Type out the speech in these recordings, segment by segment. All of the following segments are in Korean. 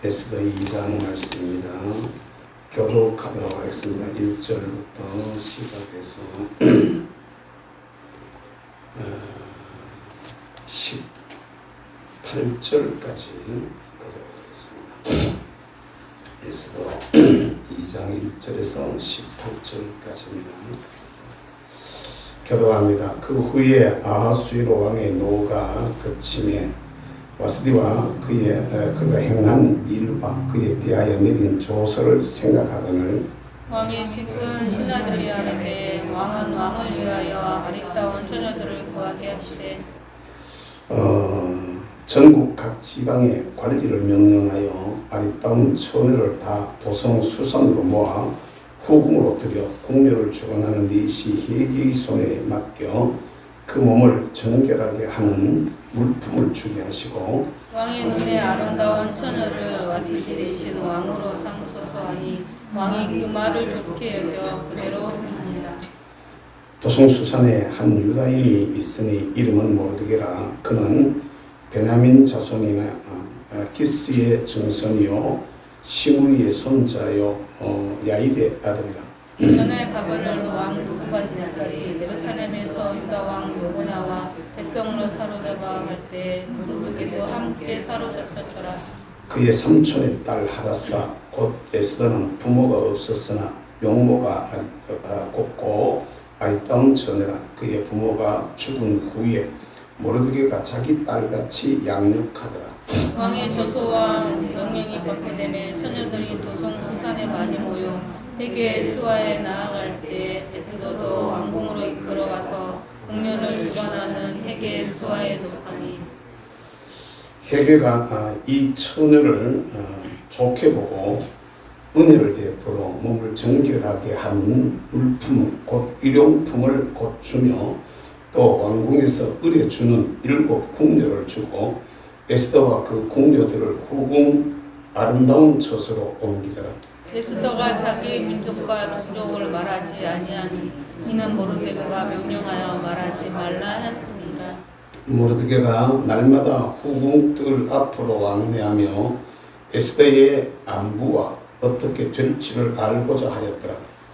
에스더 2장 말씀입니다. 교독하도록 하겠습니다. 1절부터 시작해서 18절까지 보도록 하겠습니다. 에스더 2장 1절에서 18절까지입니다. 교독합니다. 그 후에 아하수이로 왕의 노가 그침에 와스디와 그가 행한 일과 그에 대하여 내린 조서를 생각하거늘 왕이 지금 신하들이 하는데 왕은 왕을 위하여 아리따운 처녀들을 구하게 하시되 전국 각 지방의 관리를 명령하여 아리따운 처녀를 다 도성 수선으로 모아 후궁으로 들여 궁녀를 주관하는 니시 헤게의 손에 맡겨 그 몸을 정결하게 하는 물품을 주게 하시고 왕의 눈에 아름다운 처녀를 와스디 대신 왕으로 삼으소서 하니 왕이 그 말을 좋게 여겨 그대로 합니다. 도성수산에 한 유다인이 있으니 이름은 모르드게라. 그는 베냐민 자손이나 기스의 증손이요 시므이의 손자요 야일의 아들이라. 전에 바벨론 왕 느부갓네살이 예루살렘에서 유다 왕 요고냐와 백성을 사로잡아 갈 때 모르드게도 함께 사로잡혔더라. 그의 삼촌의 딸 하다사 곧 에스더는 부모가 없었으나 명모가 곱고 아리따운 처녀라. 그의 부모가 죽은 후에 모르드게가 자기 딸같이 양육하더라. 왕의 저소와 명령이 벗겨되매 처녀들이 도성 수산에 많이 모여 헤게 수하에 나아갈 때 에스더도 왕궁으로 이끌어가서 궁녀를 주관하는 헤게 수하에 속하니 헤게가 이 처녀를 좋게 보고 은혜를 베풀어 몸을 정결하게 한 물품 곧 일용품을 곧 주며 또 왕궁에서 의뢰주는 7 궁녀를 주고 에스더와 그 궁녀들을 후궁 아름다운 처소로 옮기더라. 에스더가 자기 민족과 종족을 말하지 아니하니 이는 모르드게가 명령하여 말하지 말라 했습니다. 모르드게가 날마다 후궁들 앞으로 왕래하며 에스더의 안부와 어떻게 될지를 알고자 하였더라.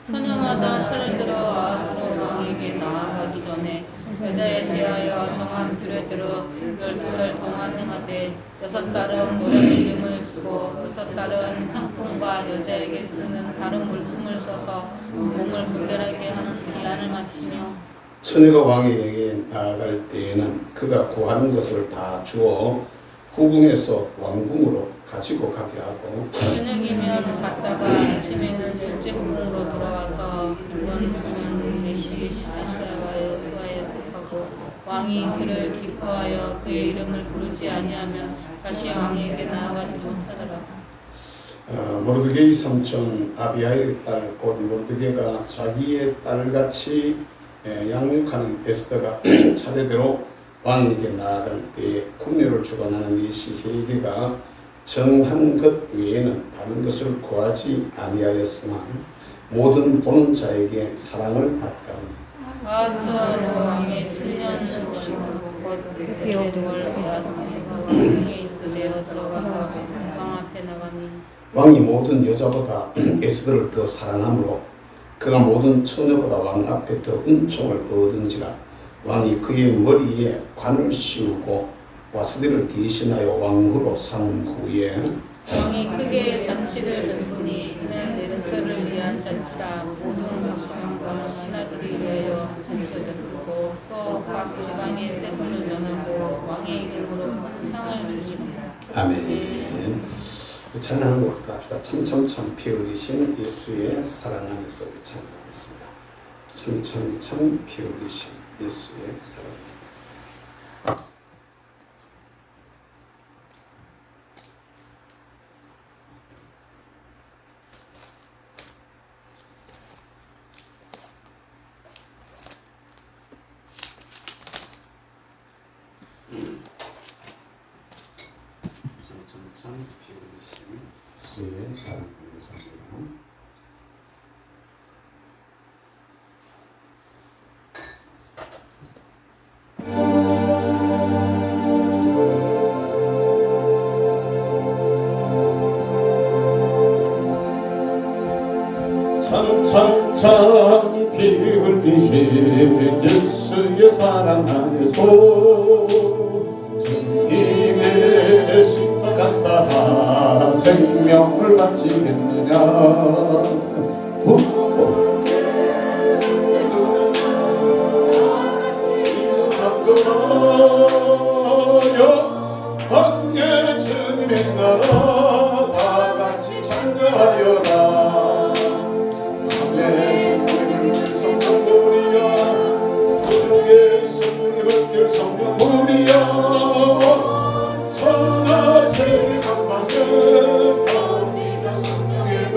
처녀마다 차례대로 아하스 왕에게 나아가기 전에 여자에 대하여 정한 규례대로 12달 동안 행하되 6달은 모든 이름을 쓰고 6달은 향품과 여자에게 쓰는 다른 물품을 써서 몸을 분별하게 하는 기한을 마치며 처녀가 왕에게 나아갈 때에는 그가 구하는 것을 다 주어 후궁에서 왕궁으로 가지고 가게 하고 저녁이면 갔다가 아침에는 둘째 궁으로 돌아와서 이번 주는 내시 시사시아와의 수하에 속하고 왕이 그를 기뻐하여 그의 이름을 부르지 아니하면 다시 왕에게 나아가지 못하더라. 모르드게의 삼촌 아비아일의 딸 곧 모르드게가 자기의 딸같이 양육하는 에스더가 차례대로 왕에게 나아갈 때에 궁녀를 주관하는 니시 헤게가 정한 것 외에는 다른 것을 구하지 아니하였으나 모든 보는 자에게 사랑을 받다니. 아하스 왕의 7년 곧 베드월 왕에게 이끌려 들어가서 왕 앞에 나가니 왕이 모든 여자보다 에스더를 더 사랑하므로 그가 모든 처녀보다 왕 앞에 더 은총을 얻은지라. 왕이 그의 머리에 관을 씌우고 와스디를 대신하여 왕후로 삼은 후에 왕이 크게 잔치를 베푸니 이는 에스더를 위한 잔치라. 모든 장수왕과 신하들이 위하여 잔치를 베푸고 또 각 지방의 세금을 면하고 왕의 이름으로 상을 주시니라. 아멘. 찬양 한 곡 합시다. 참참참 피 흘리신 예수의 사랑 안에서 찬양하겠습니다. 참참참 피 흘리신 예수의 사랑 안에서. 참참참 피 흘리신 예수의 사랑 안에서. 찬찬찬 피 흘리신 예수의 사랑 안에서 주님의 십자가 따라 생명을 바치겠느냐. 왕의 주님의 나라 다같이 찬양하여라. 성령의 성령물이야 성령의 성령의 성령물이야 천하세계 만방에 퍼지는 성령의 불길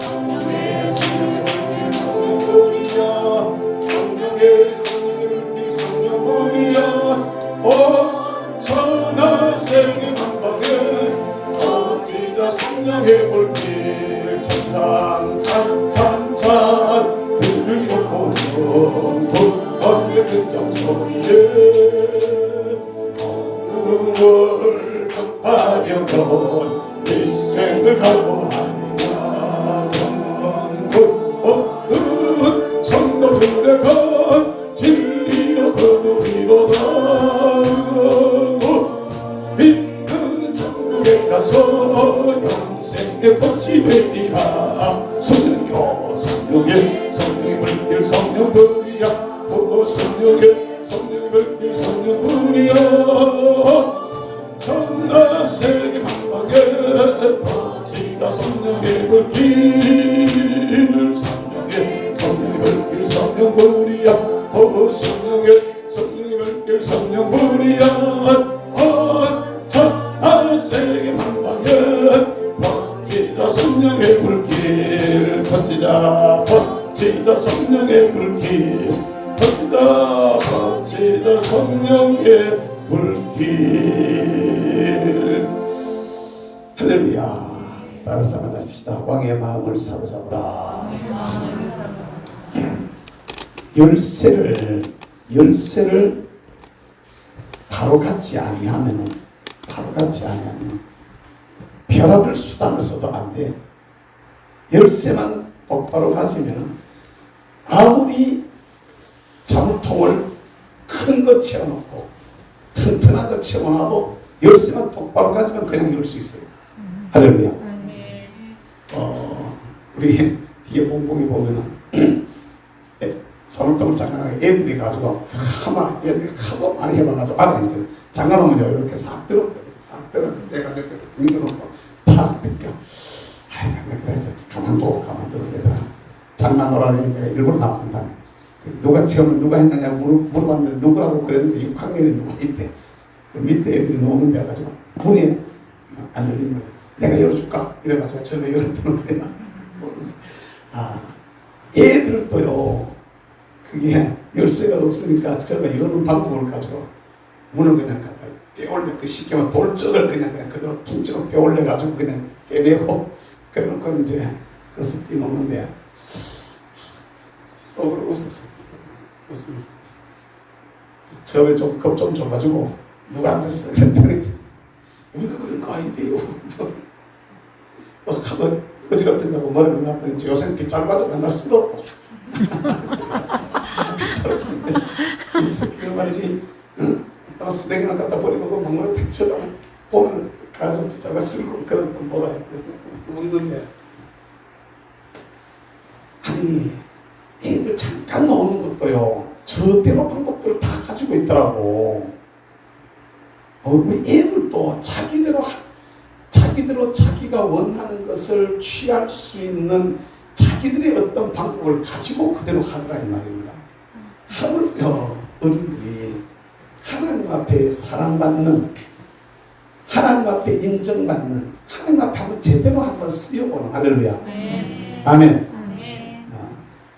성령의 성령의 성령물이야 성령의 성령의 불길 성령물이야 천하세계 만방에 퍼지자 성령의 불길 찬찬찬찬찬 들려오는 불번의 등장소리에 복음을 전파하려던 일생을 각오하느냐. 모든 성도들의 것 진리로 거두리로 나아가고 믿는 천국에 가서 영생의 꽃이 되리라. 성령이여 성령의 성령의 불길 성령불이야 보고 성령의 성령의 불길 성령불이야 천하세계 만방에 퍼지자 성령의 불길 성령의 성령의 불길 성령불이야 보고 성령의 성령의 불길 성령불이야 천하세계 만방에 퍼지자 성령의 불길 퍼지자 성령의 불길 퍼지자 성령의 불길. 할렐루야. 따라서 만납시다. 왕의 마음을 사로잡으라. 열쇠를 바로 갖지 아니하면 벼락을 수단을 써도 안 돼. 열쇠만 똑바로 가지면 아무리 자물통을 큰 거 채워놓고 튼튼한 거 채워놔도 열쇠만 똑바로 가지면 그냥 열 수 있어요. 할렐루야. 우리 뒤에 봉봉이 보면은 자물통을 잠가놓고 애들이 가지고 애들이 하도 많이 해봐가지고 알아. 이제 잠가놓으면요 이렇게 싹 들어 내가 이렇게 밀어놓고 탁 느껴. 내가 이제 가만둬 얘들아. 장난 놀아내니 내가 일부러 나쁜다. 누가 체험을 누가 했느냐 물어봤는데 누구라고 그랬는데 6학년에 누가 있대. 그 밑에 애들이 노는 데 가지고 문이 안 열린 거야. 내가 열어줄까? 이래가지고 전에 열었다는 거야. 애들도요 그게 열쇠가 없으니까 제가 여는 방법을 가지고 문을 그냥 갖다 빼올려 그 쉽게만 돌적을 그냥 그대로 퉁치고 빼올려 가지고 그냥 빼내고 그러고 이제 그것을 뛰노는데 속으로 웃었어. 처음에 좀 겁 좀 줘가지고 누가 안 됐어. 그랬더니 우리가 그런 거 아닌데요. 하도 어지럽힌다고 머리를 놨더니 요새 빗자루 가지고 맨날 쓸었다. 빗자루 이 새끼들 말이지. 쓰레기나 갖다 버리고 그 망원에 탁 쳐다 보면 가지고 빗자루가 쓸고 그런 또 놀아요. 웃는데 아니 애들 잠깐 노는 것도요 저대로 방법들을 다 가지고 있더라고. 우리 애들도 자기대로 자기가 원하는 것을 취할 수 있는 자기들의 어떤 방법을 가지고 그대로 하더라 이 말입니다. 하물며 어린들이 하나님 앞에 사랑받는, 하나님 앞에 인정받는, 하나님 앞에 한번 제대로 한번 쓰여보는. 할렐루야. 아멘.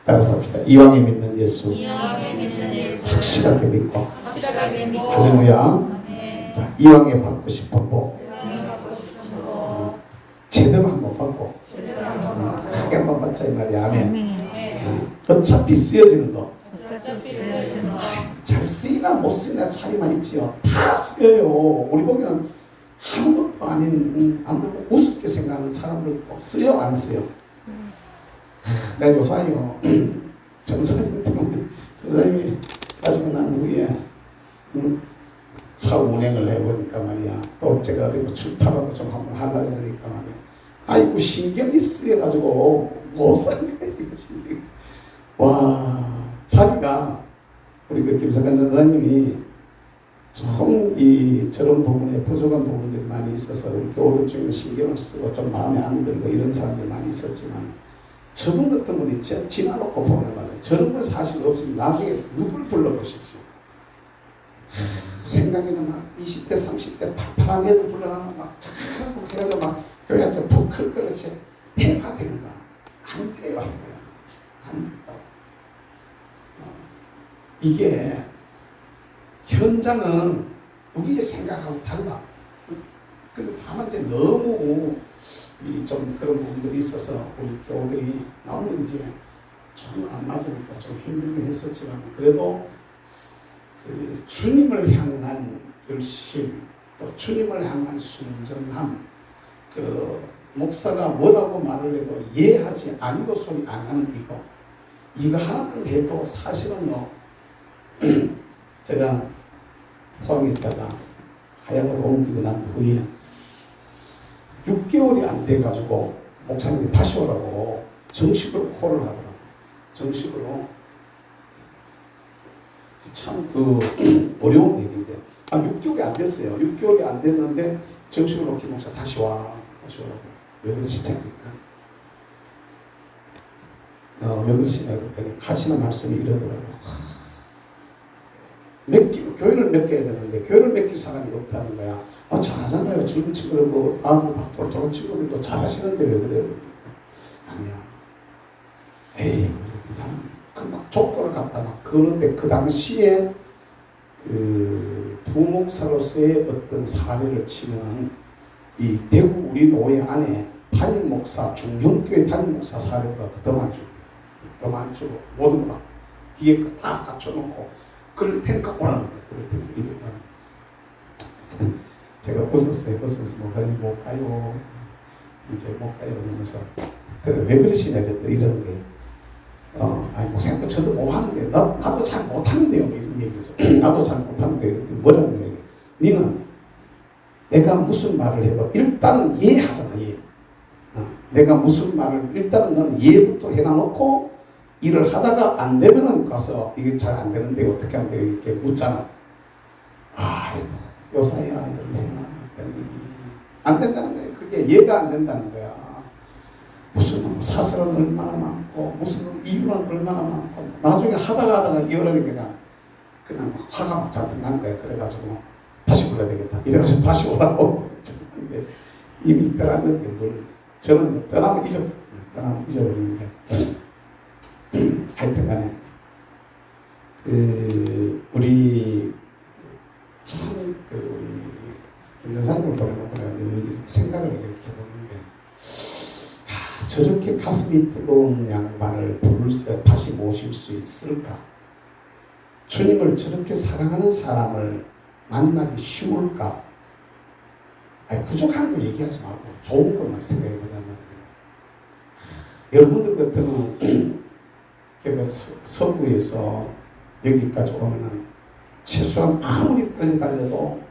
따라서 합시다. 이왕에 믿는 예수, 확실하게 믿고, 할렐루야. 이왕에 받고 싶은 복, 제대로 한번 받고, 크게 한번 받자 이 말이야. 아멘. 어차피 쓰여지는 거, 잘 쓰이나 못 쓰이나 차이만 있지요. 다 쓰여요. 우리 보기에는 아무것도 아닌, 안 되고 우습게 생각하는 사람들도 쓰여 안 쓰여? 내가 요사이요 전사님이 가지고 난 후에 차 운행을 해보니까 말이야, 또 제가 어디 뭐 출타라도 좀 한번 하려고 그러니까 말이야, 아이고 신경이 쓰여가지고 못 사는 거야. 신경이. 와, 자기가 우리 그 김석환 전사님이 좀 저런 부분에 부족한 부분들이 많이 있어서 우리 교우들 중에 신경을 쓰고 좀 마음에 안 들고 이런 사람들이 많이 있었지만, 저분 같은 분이 지나놓고 보면 말이야, 저런 건 사실 없으면 나중에 누굴 불러보십시오. 생각에는 막 20대 30대 팔팔한 애들 불러놔 막 착하고 해가지고 막 교회 앞에 푹 클 거같이 해야 되는가? 안 돼요. 안 된다. 이게 현장은 우리의 생각하고 달라. 근데 다만 이제 너무 좀 그런 부분들이 있어서 우리 교우들이 나오는 이제 좀 안 맞으니까 좀 힘들긴 했었지만, 그래도 그 주님을 향한 열심, 또 주님을 향한 순전함, 그 목사가 뭐라고 말을 해도 이해하지 아니고 소리 안 하는 이거 하나만 해도 사실은요, 제가 포항에 있다가 하양으로 옮기고 난 후에 6개월이 안 돼가지고 목사님이 다시 오라고 정식으로 콜을 하더라고요. 정식으로. 참 어려운 얘기인데, 6개월이 안 됐어요. 6개월이 안 됐는데 정식으로 김 목사 다시 오라고. 왜 그러시지 않을까? 왜 그러시냐 그랬더니 하시는 말씀이 이러더라고요. 교회를 맡겨야 되는데 교회를 맡길 사람이 없다는 거야. 잘하잖아요. 젊은 친구들 뭐 아무도 다 똘똘한 친구들도 잘하시는데 왜 그래요? 아니야. 에이, 그 사람 막 족보를 갖다 막 그런데 그 당시에 그 부목사로서의 어떤 사례를 치면 이 대구 우리 노예 안에 담임 목사, 중형교회 담임 목사 사례보다 더 많이 주고 모든 거 뒤에 거 다 갖춰놓고 그럴 테니까 오라는 거예요. 그럴 테니까 이랬다. 제가 벗으면서 목사님 못 가요. 이제 못 가요. 이러면서 그래 왜 그러시냐 그랬더니 이러는 거예요. 아니 목사님 저도 뭐 하는데 나도 잘 못하는데요. 이런 얘기해서 나도 잘 못하는데 뭐라고 얘기해. 니는 내가 무슨 말을 해도 일단은 이해하잖아. 이해. 내가 무슨 말을 일단은 너는 이해부터 해놔놓고 일을 하다가 안 되면은 가서 이게 잘 안 되는데 어떻게 하면 돼요? 이렇게 묻잖아. 아이고 요사이 아이들 해놔 했더니 안 된다는 거야. 그게 이해가 안 된다는 거야. 무슨 사설은 얼마나 많고 무슨 이유는 얼마나 많고 나중에 하다가 이어라니 그냥 화가 막 잔뜩 난 거야. 그래가지고 다시 불러야 되겠다. 이래가지고 다시 오라고. 이미 떠났는데 뭘 저는 떠나면 잊어버리는데 하여튼간에 우리 우리 김전사님을 보내놓고 내가 늘 이렇게 생각을 이렇게 보는데, 저렇게 가슴이 뜨거운 양반을 다시 모실 수 있을까? 주님을 저렇게 사랑하는 사람을 만나기 쉬울까? 부족한 거 얘기하지 말고 좋은 것만 생각해 보자면, 여러분들 같으면 서구에서 여기까지 오면 최소한 아무리 빨리 달려도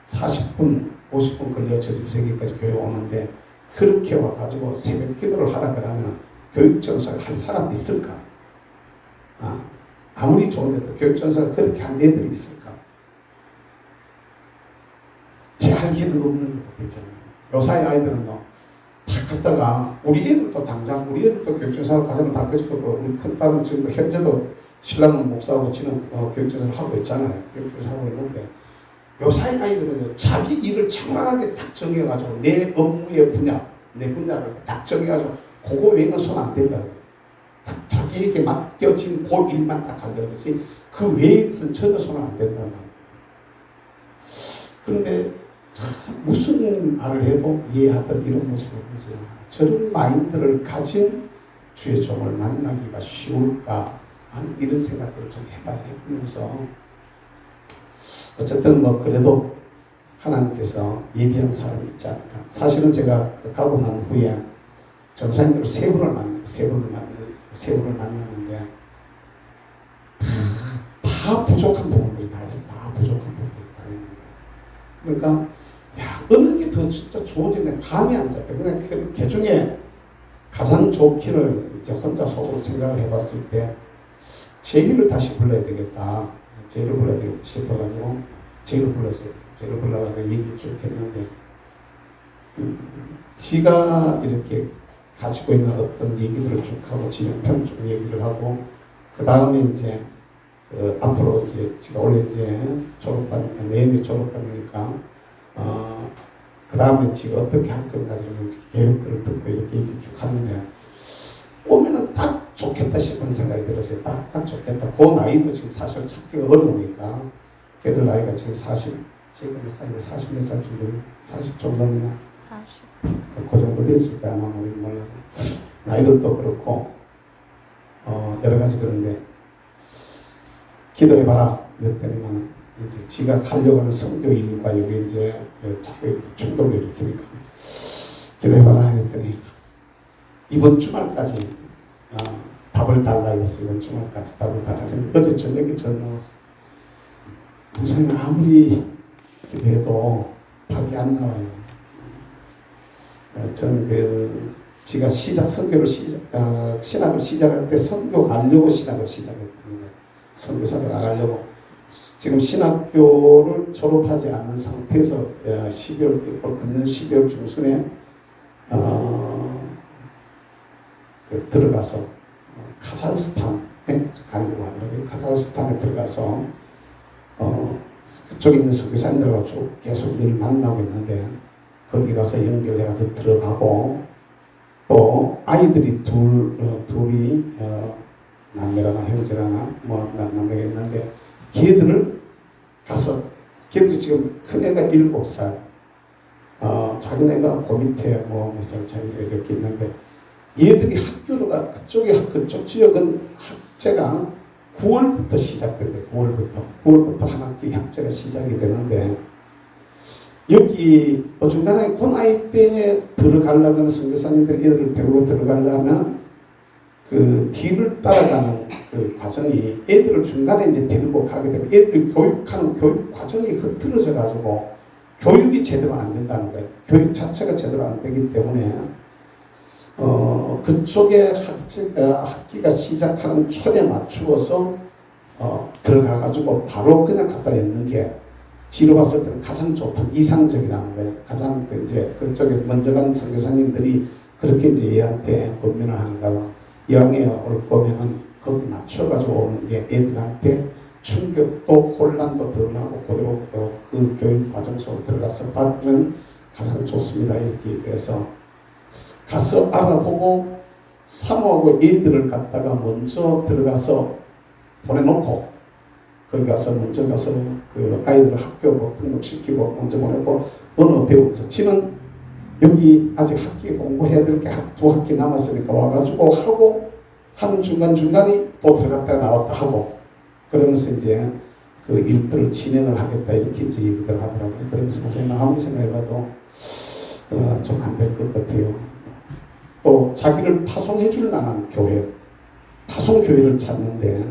40분, 50분 걸려 저 집 세계까지 교회 오는데, 그렇게 와가지고 새벽 기도를 하라 그러면 교육전사가 할 사람 있을까? 아무리 좋은데도 교육전사가 그렇게 한 애들이 있을까? 제 알기는 없는 것 같잖아요. 요사이 아이들은요, 다 갔다가 우리 애들도 당장 우리 애들도 교육전사가 가자면 다 가지고, 우리 큰 딸은 지금 현재도 신랑은 목사하고 지금 교육전사를 하고 있잖아요. 교육전사 하고 있는데, 요사이 아이들은 자기 일을 정확하게 딱 정해가지고 내 업무의 분야, 내 분야를 딱 정해가지고 그거 외에는 손 안 된다고. 딱 자기에게 맡겨진 그 일만 딱 하려고 그러지 그 외에는 전혀 손을 안 된다고. 그런데 참 무슨 말을 해도 이해하던 이런 모습을 보세요. 저런 마인드를 가진 주의 종을 만나기가 쉬울까? 이런 생각들을 좀 해보면서 어쨌든 그래도 하나님께서 예비한 사람이 있지 않을까. 사실은 제가 가고 난 후에 전사님들을 세 분을 만났는데 다 부족한 부분들이 다 있어요. 다 부족한 부분들이 다 있는 거예요. 그러니까 야, 어느 게 더 진짜 좋은지 내가 감이 안 잡혀. 그냥 그 중에 가장 좋기를 이제 혼자 속으로 생각을 해봤을 때 제이를 다시 불러야 되겠다. 제이를 불러야 되겠다 싶어가지고 제이를 불렀어요. 제이를 불러가지고 얘기를 쭉 했는데 지가 이렇게 가지고 있는 어떤 얘기들을 쭉 하고 진행편 쭉 얘기를 하고 그 다음에 이제 앞으로 이제 지가 원래 이제 내년에 졸업반이니까 그 다음에 지가 어떻게 할 건가지는 계획들을 듣고 이렇게 얘기 쭉 하는데 오면은 딱 좋겠다 싶은 생각이 들었어요. 딱 좋겠다. 그 나이도 지금 사실 찾기가 어려우니까 걔들 나이가 지금 40, 지금 몇 살이고 40 몇 살 정도, 40 좀 넘나? 40. 그 정도 됐을 때 아마 우리 몰라도 나이들도 그렇고 여러 가지 그런데 기도해봐라 이랬더니만 이제 지가 하려고 하는 선교 일과 여기 이제 자꾸 이렇게 충돌을 일으키니까 기도해봐라 했더니 이번 주말까지 답을 달라 했어요. 이번 주말까지 답을 달라 했는데 어제 저녁에 전화 왔어요. 목사님 아무리 기도해도 답이 안 나와요. 저는 지가 선교를 신학을 시작할 때 선교 가려고 신학을 시작했던 거예요. 선교사를 나가려고 지금 신학교를 졸업하지 않은 상태에서 12월 금년 12월 중순에 들어가서 카자흐스탄에 가려고 하더라고요. 카자흐스탄에 들어가서 그쪽에 있는 선교사님들과 쭉 계속 늘 만나고 있는데 거기 가서 연결해가지고 들어가고 또 아이들이 둘이 남매라나 형제라나 남매가 있는데 걔들을 가서 걔들이 지금 큰 애가 7살 작은 애가 그 밑에 몇 살 차이가 이렇게 있는데 얘들이 학교가 그쪽 지역은 학제가 9월부터 시작된대. 9월부터 한 학기 학제가 시작이 되는데 여기 어중간하게 그 나이 때 들어가려는 선교사님들이 애들을 데리고 들어가려면 그 뒤를 따라가는 그 과정이 애들을 중간에 이제 데리고 가게 되면 애들이 교육하는 교육 과정이 흐트러져 가지고 교육이 제대로 안 된다는 거예요. 교육 자체가 제대로 안 되기 때문에 그쪽에 학기가 시작하는 초에 맞추어서 들어가 가지고 바로 그냥 갖다 엮는 게 지로 봤을 때는 가장 좋다, 이상적이라는 거예요. 가장 이제 그쪽에 먼저 간 선교사님들이 그렇게 이제 얘한테 권면을 하는가 봐. 이왕에 올 거면은 거기 맞춰가지고 오는 게 애들한테 충격도 혼란도 덜하고 그대로 그 교육 과정 속으로 들어가서 받으면 가장 좋습니다. 이렇게 얘기해서 가서 알아보고 사모하고 애들을 갖다가 먼저 들어가서 보내놓고 거기 가서 먼저 가서 그 아이들 학교 등록시키고 먼저 보내고 언어 배우면서 지는 여기 아직 학기 공부해야 될 게 2학기 남았으니까 와가지고 하고 하는 중간중간에 또 들어갔다가 나왔다 하고 그러면서 이제 그 일들을 진행을 하겠다 이렇게 이제 얘기들 하더라고요. 그러면서 목사님 아무리 생각해봐도 좀 안 될 것 같아요. 또 자기를 파송해 줄 만한 교회, 파송교회를 찾는데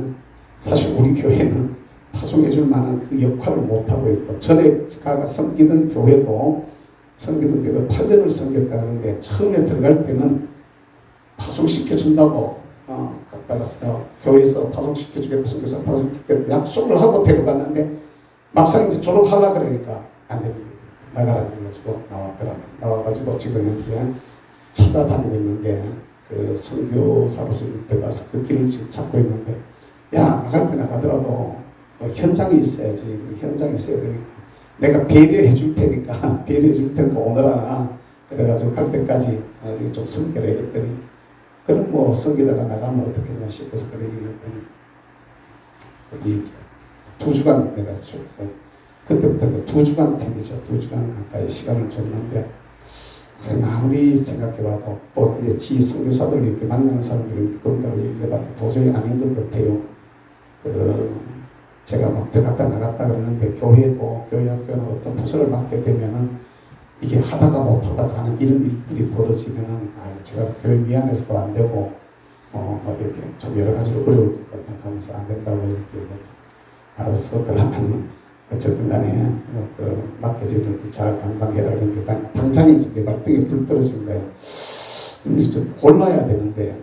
사실 우리 교회는 파송해 줄 만한 그 역할을 못하고 있고 전에 가가 섬기던 교회도 8년을 섬겼다 하는데 처음에 들어갈 때는 파송시켜 준다고 갔다가 교회에서 파송시켜 주겠다 섬겨서 파송시켜 약속을 하고 데려갔는데 막상 이제 졸업하려고 그러니까 안 됩니다. 나가라고 해가지고 나왔더라고요. 나와가지고 지금 현재 찾아다니고 있는데 그 선교사로서 들어가서 그 길을 지금 찾고 있는데 야 나갈 때 나가더라도 현장에 있어야지. 현장에 있어야 되니까 내가 배려해 줄 테니까 오늘 하나 그래가지고 갈 때까지 좀 섬겨라 이랬더니 그럼 뭐 섬기다가 나가면 어떻겠냐 싶어서 그래 얘기했더니 여기 2주간 내가 그때부터 2주간 ten이죠. 2주간 가까이 시간을 줬는데 제가 아무리 생각해봐도 또 이제 지 선교사들 이렇게 만나는 사람들이 그분들을 얘기해봐도 도저히 아닌 것 같아요. 제가 막 들어갔다 나갔다 그러는데 교회 학교는 어떤 부서를 맡게 되면은 이게 하다가 못하다가 하는 이런 일들이 벌어지면은 제가 교회 미안해서도 안 되고 이렇게 좀 여러 가지로 어려울 것 같다 하면서 안 된다고 이렇게 알았어. 그러면 어쨌든 간에 맡겨진 일을 잘 감당해라 이런 게 당장에 이제 내 발등에 불 떨어진 거예요. 좀 골라야 되는데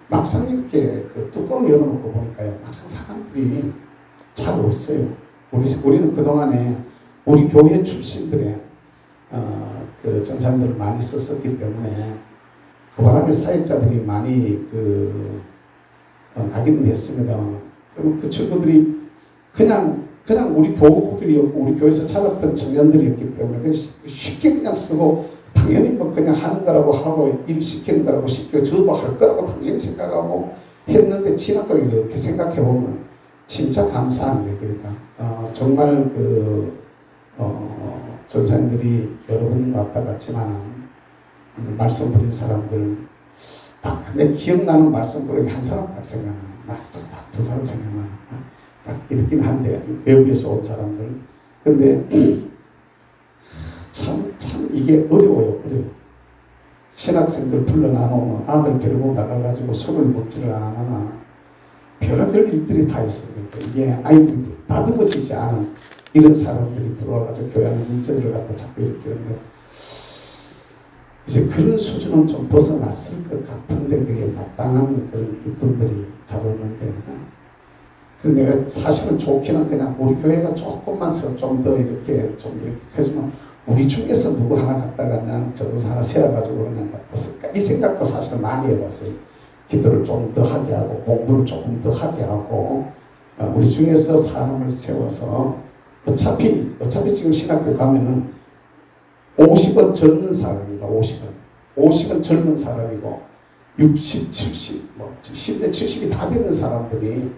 막상 이렇게 그 뚜껑을 열어놓고 보니까요, 막상 사람들이 잘 없어요. 우리는 그동안에 우리 교회 출신들의 그 전사님들을 많이 썼었기 때문에 그 바람에 사역자들이 많이 나기는 했습니다. 그리고 그 친구들이 그냥 우리 교우들이었고 우리 교회에서 자랐던 청년들이었기 때문에 그냥 쉽게 그냥 쓰고 당연히 뭐 그냥 하는 거라고 하고 일 시키는 거라고 시키고 저도 할 거라고 당연히 생각하고 했는데 지나고 이렇게 생각해 보면 진짜 감사한 게 그러니까 정말 전사님들이 여러분 왔다 갔지만 말씀 부린 사람들 딱 내 기억나는 말씀 부르기 한 사람 딱 생각나. 두 사람 생각나. 딱 이렇긴 한데 외국에서 온 사람들. 근데 참 이게 어려워요. 신학생들 불러나오면 아들 데리고 나가가지고 술을 먹지를 않아. 별의별 일들이 다 있어요. 이게 아이들이 다듬어지지 않은 이런 사람들이 들어와가지고 교회 안에 문제를 갖다 자꾸 일으키는데 이제 그런 수준은 좀 벗어났을 것 같은데 그게 마땅한 그런 일꾼들이 잡았는데 그래서 내가 사실은 좋기는 그냥 우리 교회가 조금만 좀 더 이렇게 하지만 우리 중에서 누구 하나 갖다가 그냥 저도 하나 세워가지고 그냥 갖다 쓸까 이 생각도 사실은 많이 해봤어요. 기도를 좀 더 하게 하고 공부를 조금 더 하게 하고 우리 중에서 사람을 세워서 어차피 지금 신학교 가면은 50은 젊은 사람입니다. 50은 젊은 사람이고 60, 70, 심지어 70이 다 되는 사람들이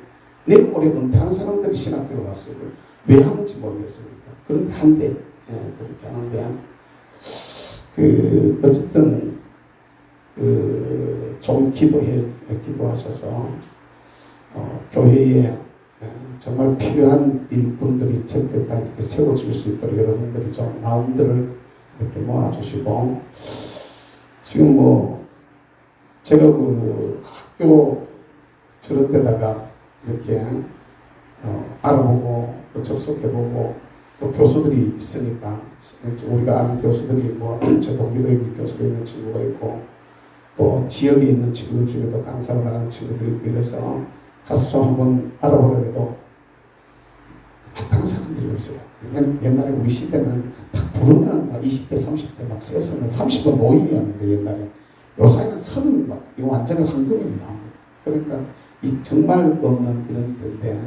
내일 모레 은퇴하는 사람들이 신학교로 왔어요. 왜 하는지 모르겠습니다. 그런데 한데 그렇게 하는데 어쨌든 좀 기도하셔서 교회에 정말 필요한 일꾼들이 절대 다 이렇게 세워질 수 있도록 여러분들이 좀 마음들을 이렇게 모아주시고 지금 제가 학교 저런 데다가 이렇게 알아보고 또 접속해보고 또 교수들이 있으니까 우리가 아는 교수들이 제 동기도 여기 교수가 있는 친구가 있고 또 지역에 있는 친구들 중에도 강사로 나가는 친구들이 있고 이래서 가서 좀 한번 알아보려 해도 마땅한 사람들이 없어요. 옛날에 우리 시대는 딱 부르면 20대, 30대 막 셌으면 30은 노인이었는데 옛날에 요새는 30 막 이거 완전히 황금입니다. 그러니까 이 정말 없는 이런 때인데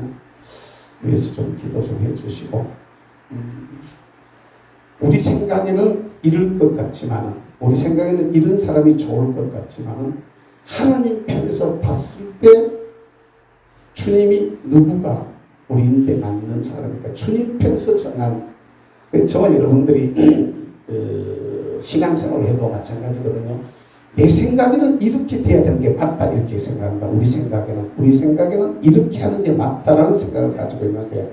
위해서 좀 기도 좀 해주시고 우리 생각에는 이럴 것 같지만 우리 생각에는 이런 사람이 좋을 것 같지만 하나님 편에서 봤을 때 주님이 누구가 우리인데 맞는 사람이니까 주님 편에서 정한 저와 여러분들이 신앙생활을 해도 마찬가지거든요. 내 생각에는 이렇게 돼야 되는 게 맞다 이렇게 생각한다. 우리 생각에는 이렇게 하는 게 맞다라는 생각을 가지고 있는데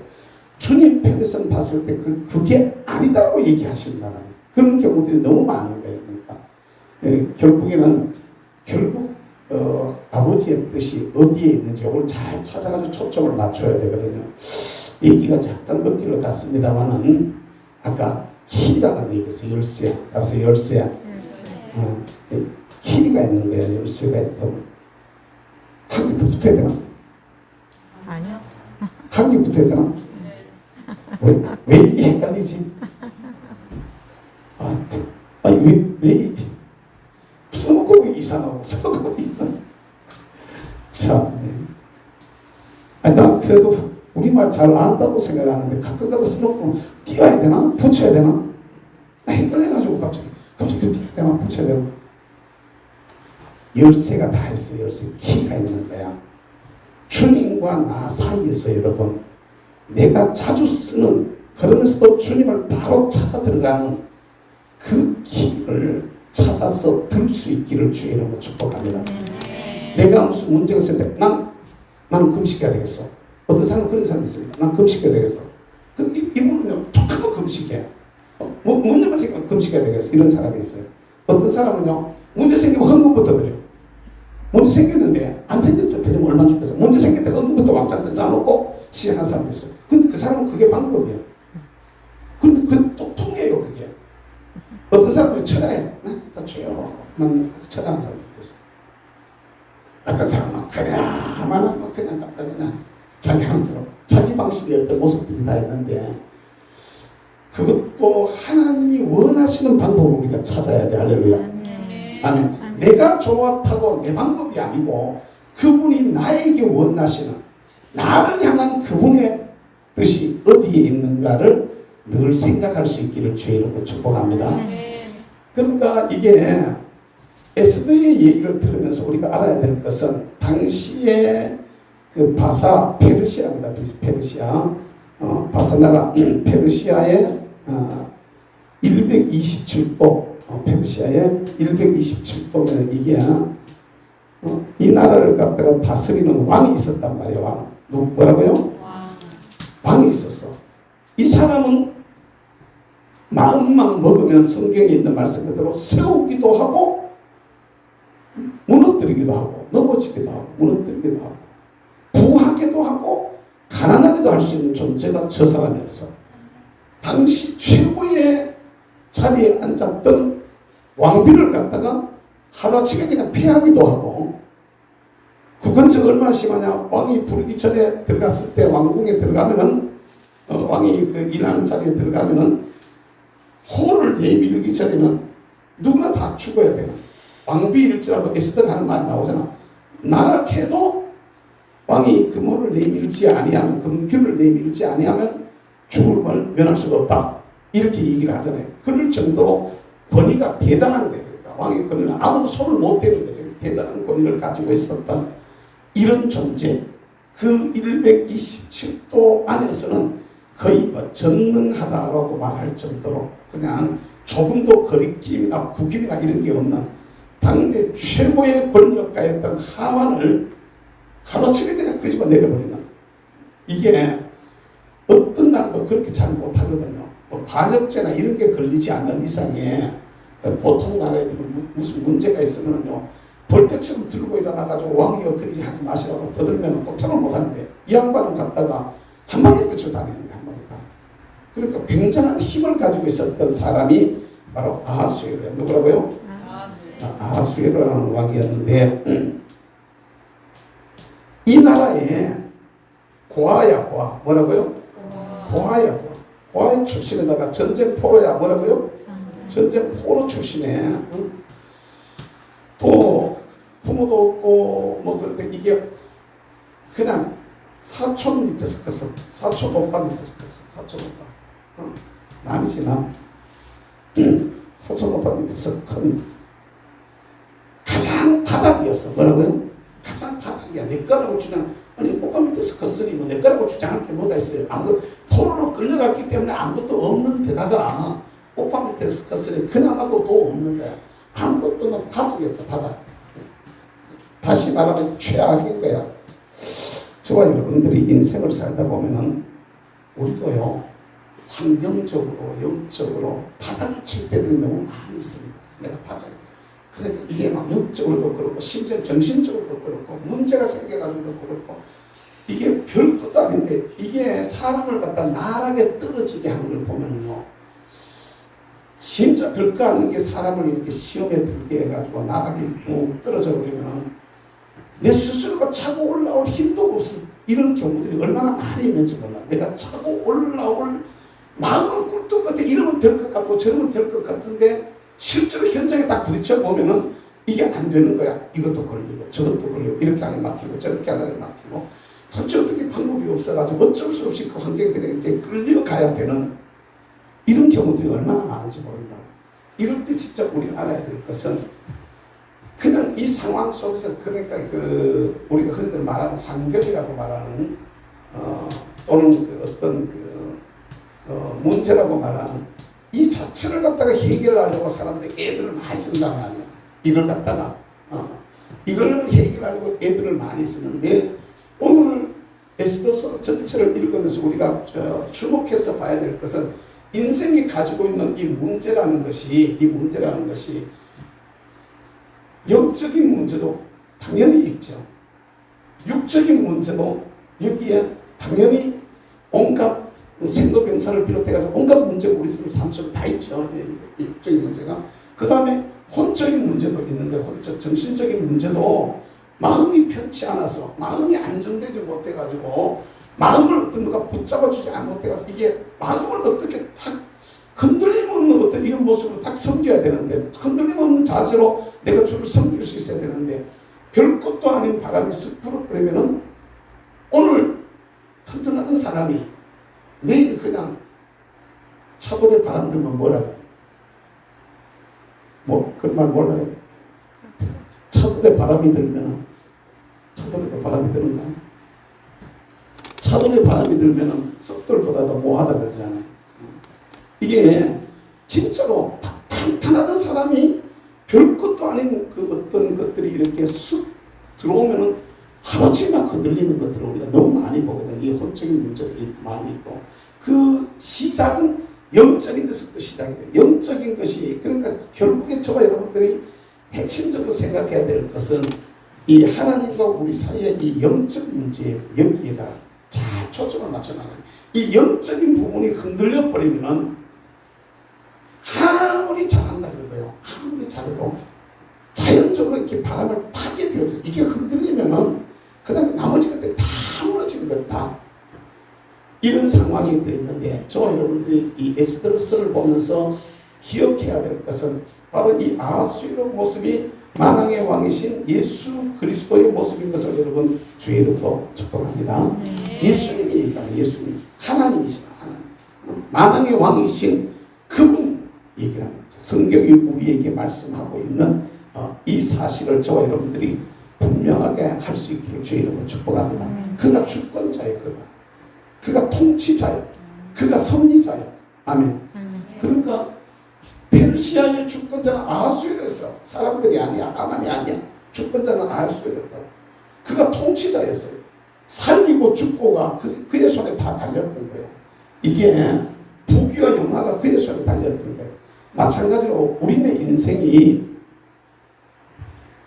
주님 편에서 봤을 때 그게 아니다라고 얘기하신다는 그런 경우들이 너무 많은 거예요. 그러니까 결국 아버지의 뜻이 어디에 있는지 이걸 잘 찾아가지고 초점을 맞춰야 되거든요. 얘기가 잠깐 넘길로 갔습니다만은 아까 키라는 얘기에서 열쇠, 따라서 열쇠야. 키가 있는 거야. 열쇠가 있다고. 한 개 더 붙어야 되나? 아니요. 한 개 붙어야 되나? 왜 이게 헷갈리지? 왜 써놓고 이상하고 써놓고 이상. 참. 난 그래도 우리말 잘 안다고 생각하는데 가끔 써놓고 띄워야 되나? 붙여야 되나? 헷갈려가지고 갑자기 띄워야 되나? 붙여야 되나? 열쇠가 다 있어. 열쇠 키가 있는 거야. 주님과 나 사이에서 여러분 내가 자주 쓰는 그러면서도 주님을 바로 찾아 들어가는 그 키를 찾아서 들 수 있기를 주의 이름으로 축복합니다. 내가 무슨 문제가 있을 때 나는 금식해야 되겠어. 어떤 사람은 그런 사람이 있습니다. 난 금식해야 되겠어. 그럼 이분은요 툭 하면 금식해. 문제만 생기면 금식해야 되겠어. 이런 사람이 있어요. 어떤 사람은요, 문제 생기면 헌금부터 드려요. 문제 생겼는데 안 생겼을 때 드리면 얼마나 좋겠어. 문제 생겼는데 헌금부터 왕창 들여놓고 시행한 사람도 있어요. 근데 그 사람은 그게 방법이에요. 근데 그 또 통해요, 그게. 어떤 사람은 철야해. 다 조용만 철야하는 사람도 있어요. 어떤 사람은 그냥 그냥 갖다 그냥 자기 한대로 자기 방식의 어떤 모습들이 다 있는데 그것도 하나님이 원하시는 방법을 우리가 찾아야 돼. 할렐루야. 아멘. 내가 좋았다고 내 방법이 아니고 그분이 나에게 원하시는 나를 향한 그분의 뜻이 어디에 있는가를 늘 생각할 수 있기를 주의 이름으로 축복합니다. 그러니까 이게 에스더의 얘기를 들으면서 우리가 알아야 될 것은 당시에 그 바사 페르시아입니다. 페르시아 바사 나라 페르시아의 127도 페르시아의 127도면 이게 이 나라를 갖다가 다스리는 왕이 있었단 말이에요. 왕. 뭐라고요? 왕이 있었어. 이 사람은 마음만 먹으면 성경에 있는 말씀 그대로 세우기도 하고 무너뜨리기도 하고 넘어지기도 하고 무너뜨리기도 하고 부하게도 하고 가난하게도 할 수 있는 존재가 저 사람이었어. 당시 최고의 자리에 앉았던 왕비를 갖다가 하루아침에 그냥 패하기도 하고 그건 즉 얼마나 심하냐. 왕이 부르기 전에 들어갔을 때 왕궁에 들어가면은 왕이 그 일하는 자리에 들어가면은 호를 내밀기 전에는 누구나 다 죽어야 되는 왕비일지라도 에스더가 하는 말이 나오잖아. 나락해도 왕이 금호를 내밀지 아니하면 금규를 내밀지 아니하면 죽음을 면할 수가 없다. 이렇게 얘기를 하잖아요. 그럴 정도로 권위가 대단한 거예요. 그러니까 왕의 권위는 아무도 손을 못 대는 거죠. 대단한 권위를 가지고 있었던 이런 존재. 그 127도 안에서는 거의 전능하다라고 말할 정도로 그냥 조금도 거리낌이나 구김이나 이런 게 없는 당대 최고의 권력가였던 하만을 하루아침에 그냥 끄집어 내려버리는 이게 어떤 날도 그렇게 잘 못하거든요. 뭐 반역죄나 이런 게 걸리지 않는 이상에 보통 나라에는 무슨 문제가 있으면요 벌떼처럼 들고 일어나가지고 왕이여 그러지 하지 마시라고 떠들면 꼼짝을 못하는데 이 양반은 갔다가 한 방에 끝을 다니는 거야. 한 방에 다. 그러니까 굉장한 힘을 가지고 있었던 사람이 바로 아하수에로야. 누구라고요? 아하수에로라는 왕이었는데 이 나라에 고아야 뭐라고요? 고아의 출신에다가 전쟁 포로야. 뭐라고요? 전쟁 포로 출신에 또 부모도 없고 뭐 그런데 이게 그냥 사촌 밑에서 컸어. 사촌 오빠 밑에서 컸어. 사촌 오빠. 남이지 남. 사촌 오빠 밑에서 큰 가장 바닥이었어. 뭐라고요? 가장 바닥이야. 내 거라고 주장. 아니 오빠 밑에서 컸으니 뭐 내 거라고 주장할 게 뭐가 있어요. 아무것도 포로로 끌려갔기 때문에 아무것도 없는 데다가 오빠 밑에서 컸으니 그나마도 도 없는 거야. 아무것도 없는 바닥이었다. 바닥. 다시 말하면 최악인 거야. 저와 여러분들이 인생을 살다 보면은 우리도요 환경적으로 영적으로 바닥을 칠 때들이 너무 많이 있습니다. 내가 바닥. 그러니까 이게 막 영적으로도 그렇고 심지어 정신적으로도 그렇고 문제가 생겨가지고도 그렇고 이게 별것도 아닌데 이게 사람을 갖다 나락에 떨어지게 하는 걸 보면은요 진짜 별거 아닌 게 사람을 이렇게 시험에 들게 해가지고 나락에 쭉 떨어져 버리면은 내 스스로가 차고 올라올 힘도 없어. 이런 경우들이 얼마나 많이 있는지 몰라. 내가 차고 올라올 마음은 꿀떡 같아. 이러면 될 것 같고 저러면 될 것 같은데 실제로 현장에 딱 부딪혀 보면은 이게 안 되는 거야. 이것도 걸리고 저것도 걸리고 이렇게 하게 막히고 저렇게 하게 막히고 도대체 어떻게 방법이 없어가지고 어쩔 수 없이 그 환경에 그냥 이렇게 끌려가야 되는 이런 경우들이 얼마나 많은지 모른다. 이럴 때 진짜 우리 알아야 될 것은 그냥 이 상황 속에서 그러니까 그 우리가 흔히들 말하는 환경이라고 말하는 또는 그 어떤 그 문제라고 말하는 이 자체를 갖다가 해결하려고 사람들이 애들을 많이 쓴단 말이야. 이걸 갖다가 이걸 해결하려고 애들을 많이 쓰는데 오늘 에스더서 전체를 읽으면서 우리가 주목해서 봐야 될 것은 인생이 가지고 있는 이 문제라는 것이 영적인 문제도 당연히 있죠. 육적인 문제도 여기에 당연히 온갖 생로병사를 비롯해가지고 온갖 문제가 우리 삶 속에 다 있죠. 육적인 문제가. 그 다음에 혼적인 문제도 있는데 정신적인 문제도 마음이 편치 않아서 마음이 안정되지 못해가지고 마음을 어떤 누가 붙잡아주지 못해가지고 이게 마음을 어떻게 딱 흔들림 없는 어떤 이런 모습으로 딱 섬겨야 되는데 흔들림 없는 자세로 내가 주를 섬길 수 있어야 되는데 별것도 아닌 바람이 쓱 불어버리면은 오늘 튼튼하던 사람이 내일 그냥 차돌에 바람 들면 뭐라고? 그런 말 몰라요. 차돌에 바람이 들면 차돌에도 바람이 드는가? 차돌에 바람이 들면 썩돌보다 더 뭐하다 그러잖아요. 이게 진짜로 탄탄하던 사람이 별것도 아닌 그 어떤 것들이 이렇게 쑥 들어오면은 하루치만 흔들리는 것들을 우리가 너무 많이 보거든요. 이 혼적인 문제들이 많이 있고 그 시작은 영적인 데서부터 시작이 돼요. 영적인 것이 그러니까 결국에 저와 여러분들이 핵심적으로 생각해야 될 것은 이 하나님과 우리 사이의 이 영적 문제 여기에다 잘 초점을 맞춰나가요. 이 영적인 부분이 흔들려 버리면은 아무리 잘한다 그래도요. 아무리 잘해도 자연적으로 이렇게 바람을 타게 되어서 이게 흔들리면은 그 다음에 나머지 것들이 다 무너지는 거예요. 다. 이런 상황이 되어 있는데 저와 여러분들이 이 에스더서를 보면서 기억해야 될 것은 바로 이 아하수에로 모습이 만왕의 왕이신 예수 그리스도의 모습인 것을 여러분 주의 이름으로 축복합니다. 예수님이 예수님 하나님이시다. 만왕의 왕이신 그분 얘기하는 거죠. 성경이 우리에게 말씀하고 있는 이 사실을 저와 여러분들이 분명하게 할 수 있기를 주의 이름으로 축복합니다. 그가 주권자예요. 그가 통치자예요. 그가 섭리자예요. 아멘. 그러니까 페르시아의 주권자는 아하수에로였어. 사람들이 아니야. 아만이 아니야. 주권자는 아하수에로였다. 그가 통치자였어요. 살리고 죽고가 그의 손에 다 달렸던 거예요. 이게 부귀와 영화가 그의 손에 달렸던 거예요. 마찬가지로 우리의 인생이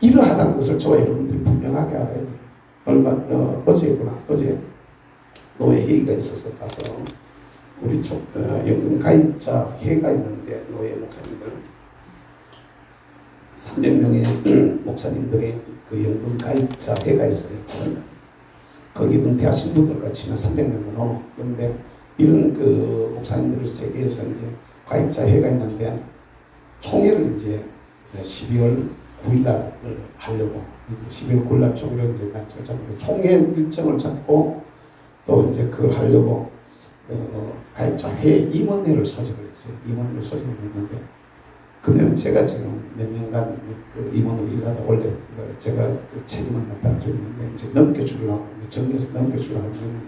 이러하다는 것을 저와 여러분들이 분명하게 알아야 돼요. 어제 노예 회의가 있어서 가서 우리 연금 가입자 회의가 있는데 노예 목사님들 300명의 목사님들의 그 연금 가입자 회의가 있어요. 거기 은퇴하신 분들과 치면 300명도 넘어. 그런데 이런 그 목사님들 세계에서 이제 가입자 회의가 있는데 총회를 이제 12월 9일날 하려고 12월 9일날 총회를 이제 잡고 총회 일정을 잡고 또 이제 그걸 하려고 가입자 회의 임원회를 소집을 했어요. 임원회를 소집을 했는데 그러면 제가 지금 몇 년간 그 임원으로 일하다 원래 제가 그 책임을 맡아주고 있는데 이제 넘겨주려고 이제 정리해서 넘겨주려고 했는데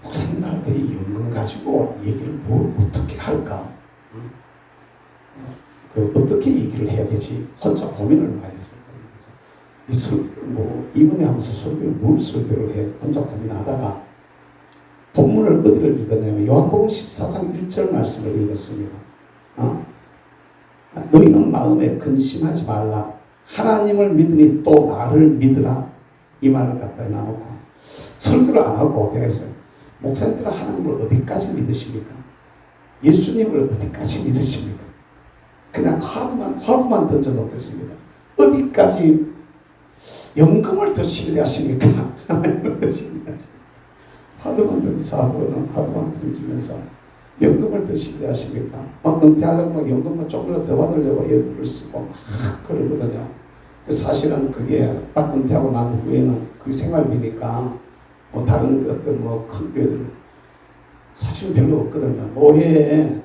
목사님들한테 이 연금 가지고 얘기를 뭘 어떻게 할까? 어떻게 얘기를 해야 되지? 혼자 고민을 많이 했어요. 이 설교를 임원회 하면서 설교를 뭘 설교를 해? 혼자 고민하다가 본문을 어디를 읽었냐면 요한복음 14장 1절 말씀을 읽었습니다. 너희는 마음에 근심하지 말라. 하나님을 믿으니 또 나를 믿으라. 이 말을 갖다 놔놓고 설교를 안 하고 내가 했어요. 목사님들은 하나님을 어디까지 믿으십니까? 예수님을 어디까지 믿으십니까? 그냥 화두만 던져놓겠습니다. 어디까지 연금을 더 신뢰하십니까? 하나님을 더 신뢰하십니까? 화두만 던지면서 연금을 더 신뢰하십니까? 막 은퇴하려고 막 연금만 조금이라도 더 받으려고 애들을 쓰고 막 그러거든요. 사실은 그게 딱 은퇴하고 난 후에는 그 생활비니까 다른 어떤 큰 교회들 사실은 별로 없거든요. 노회에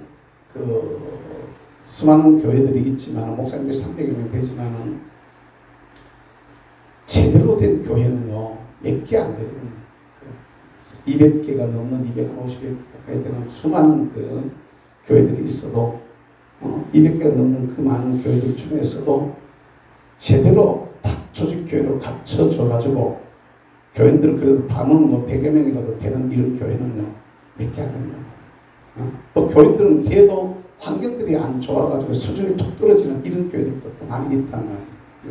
수많은 교회들이 있지만 목사님들이 300여 명 되지만은 제대로 된 교회는요 몇 개 안 되거든요. 200개가 넘는 250개 가까이 되는 수많은 그 교회들이 있어도 200개가 넘는 그 많은 교회들 중에서도 제대로 딱 조직교회로 갖춰줘가지고 교인들 그래도 밤은 100여 명이라도 되는 이런 교회는요 몇 개 안 됩니다. 또 교인들은 걔도 환경들이 안 좋아가지고 수준이 툭 떨어지는 이런 교회들도 또 많이 있다는 거예요.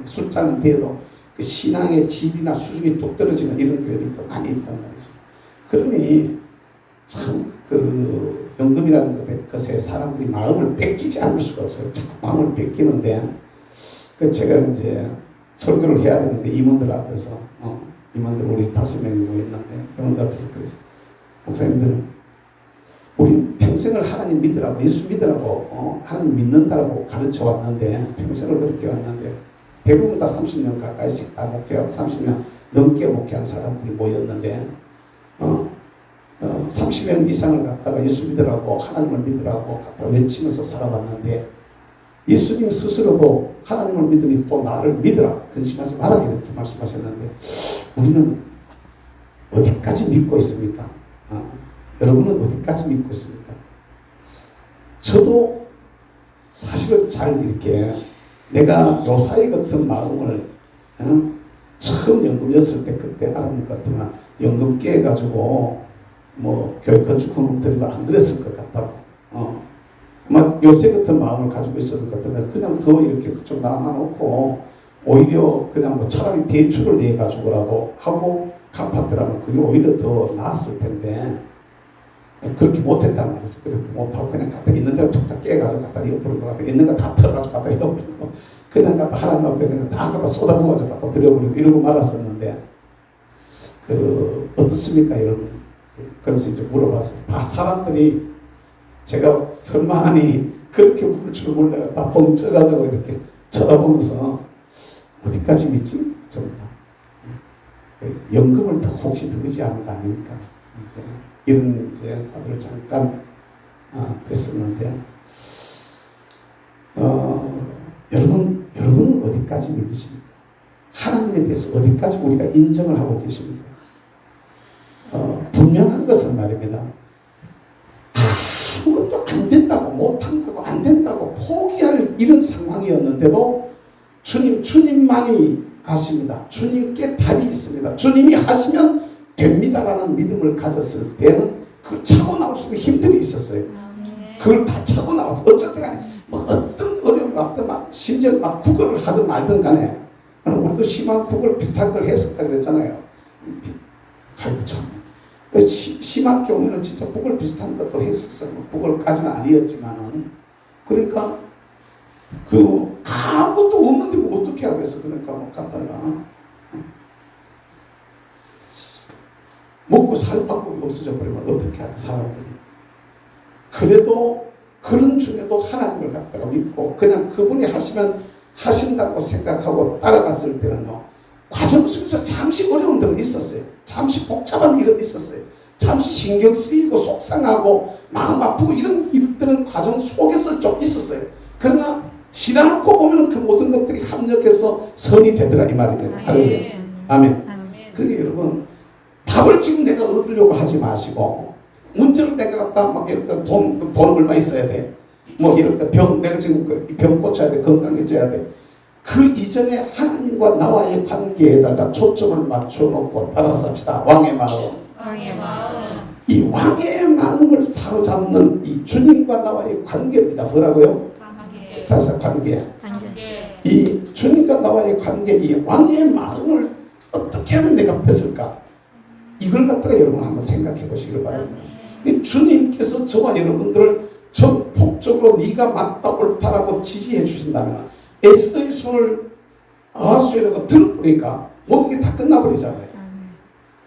숫자는 돼도 그 신앙의 질이나 수준이 뚝 떨어지는 이런 교회들도 많이 있다는 말이죠. 그러니 참 그 연금이라는 것에 사람들이 마음을 뺏기지 않을 수가 없어요. 자꾸 마음을 뺏기는데 그 제가 이제 설교를 해야 되는데 임원들 앞에서 임원들 우리 5명이 모였는데 임원들 앞에서 그랬어요. 목사님들 우리 평생을 하나님 믿으라고 예수 믿으라고 하나님 믿는다라고 가르쳐 왔는데 평생을 그렇게 왔는데 대부분 다 30년 가까이씩 다 목회하고 30년 넘게 목회한 사람들이 모였는데 30년 이상을 갖다가 예수 믿으라고 하나님을 믿으라고 갖다 외치면서 살아왔는데 예수님 스스로도 하나님을 믿으니 또 나를 믿으라 근심하지 마라 이렇게 말씀하셨는데 우리는 어디까지 믿고 있습니까? 여러분은 어디까지 믿고 있습니까? 저도 사실은 잘 이렇게 내가 요사이 같은 마음을 처음 연금이었을 때 그때 알았는 것 같으면 연금 깨가지고 뭐 교회 건축 헌금 드리고 안 그랬을 것 같다고 막 요새 같은 마음을 가지고 있었을 것 같으면 그냥 더 이렇게 좀 나눠놓고 오히려 그냥 뭐 차라리 대출을 내 가지고라도 하고 갚았더라면 그게 오히려 더 나았을 텐데 그렇게 못했단 말이죠. 그렇게 못하고 그냥 갖다 있는 대로 툭탁 깨가지고 갖다 잃어버리고 갖다 있는 거 다 털어가지고 갖다 잃어버리고 그냥 갖다 하나님 앞에 그냥 다 갖다 쏟아부어가지고 갖다 드려버리고 이러고 말았었는데 어떻습니까 여러분? 그러면서 이제 물어봤어요. 다 사람들이 제가 설마 아니 그렇게 울 줄 몰라 다 뻥쳐가지고 이렇게 쳐다보면서 어디까지 믿지? 정말 연금을 더 혹시 더 의지하는 거 아닙니까? 이제 이런 이제 화두를 잠깐 했었는데 여러분은 어디까지 믿으십니까? 하나님에 대해서 어디까지 우리가 인정을 하고 계십니까? 분명한 것은 말입니다. 아무것도 안 된다고 못한다고 안 된다고 포기할 이런 상황이었는데도 주님만이 하십니다. 주님께 답이 있습니다. 주님이 하시면 됩니다라는 믿음을 가졌을 때는 그 차고 나올 수 있는 힘들이 있었어요. 그걸 다 차고 나와서 어쨌든 간에 뭐 어떤 어려움이 왔든 막 심지어 막 구걸을 하든 말든 간에 우리도 심한 구걸 비슷한 걸 했었다 그랬잖아요. 아이고 참 심한 경우에는 진짜 구걸 비슷한 것도 했었어요. 구걸까지는 아니었지만은 그러니까 그 아무것도 없는데 뭐 어떻게 하겠어. 그러니까 뭐 갖다가 먹고 살 방법이 없어져 버리면 어떻게 할까 사람들이. 그래도 그런 중에도 하나님을 갖다가 믿고 그냥 그분이 하시면 하신다고 생각하고 따라갔을 때는요. 과정 속에서 잠시 어려움들은 있었어요. 잠시 복잡한 일은 있었어요. 잠시 신경 쓰이고 속상하고 마음 아프고 이런 일들은 과정 속에서 좀 있었어요. 그러나 지나놓고 보면 그 모든 것들이 합력해서 선이 되더라 이 말이에요. 할렐루야. 아멘. 그러니까 여러분 답을 지금 내가 얻으려고 하지 마시고 문제를 내가 갖다 막 예를 들어 돈 얼마 있어야 돼. 뭐 이럴 때 내가 지금 병 고쳐야 돼. 건강해져야 돼. 그 이전에 하나님과 나와의 관계에다가 초점을 맞춰놓고 따라서 합시다. 왕의 마음. 이 왕의 마음을 사로잡는 이 주님과 나와의 관계입니다. 뭐라고요? 다시 관계. 이 주님과 나와의 관계, 이 왕의 마음을 어떻게 하면 내가 뺏을까? 이걸 갖다가 여러분 한번 생각해 보시길 바랍니다. 주님께서 저와 여러분들을 전폭적으로 네가 맞다 옳다라고 지지해 주신다면 에스더의 손을 아하수에다가 들어보니까 모든 게 다 끝나버리잖아요.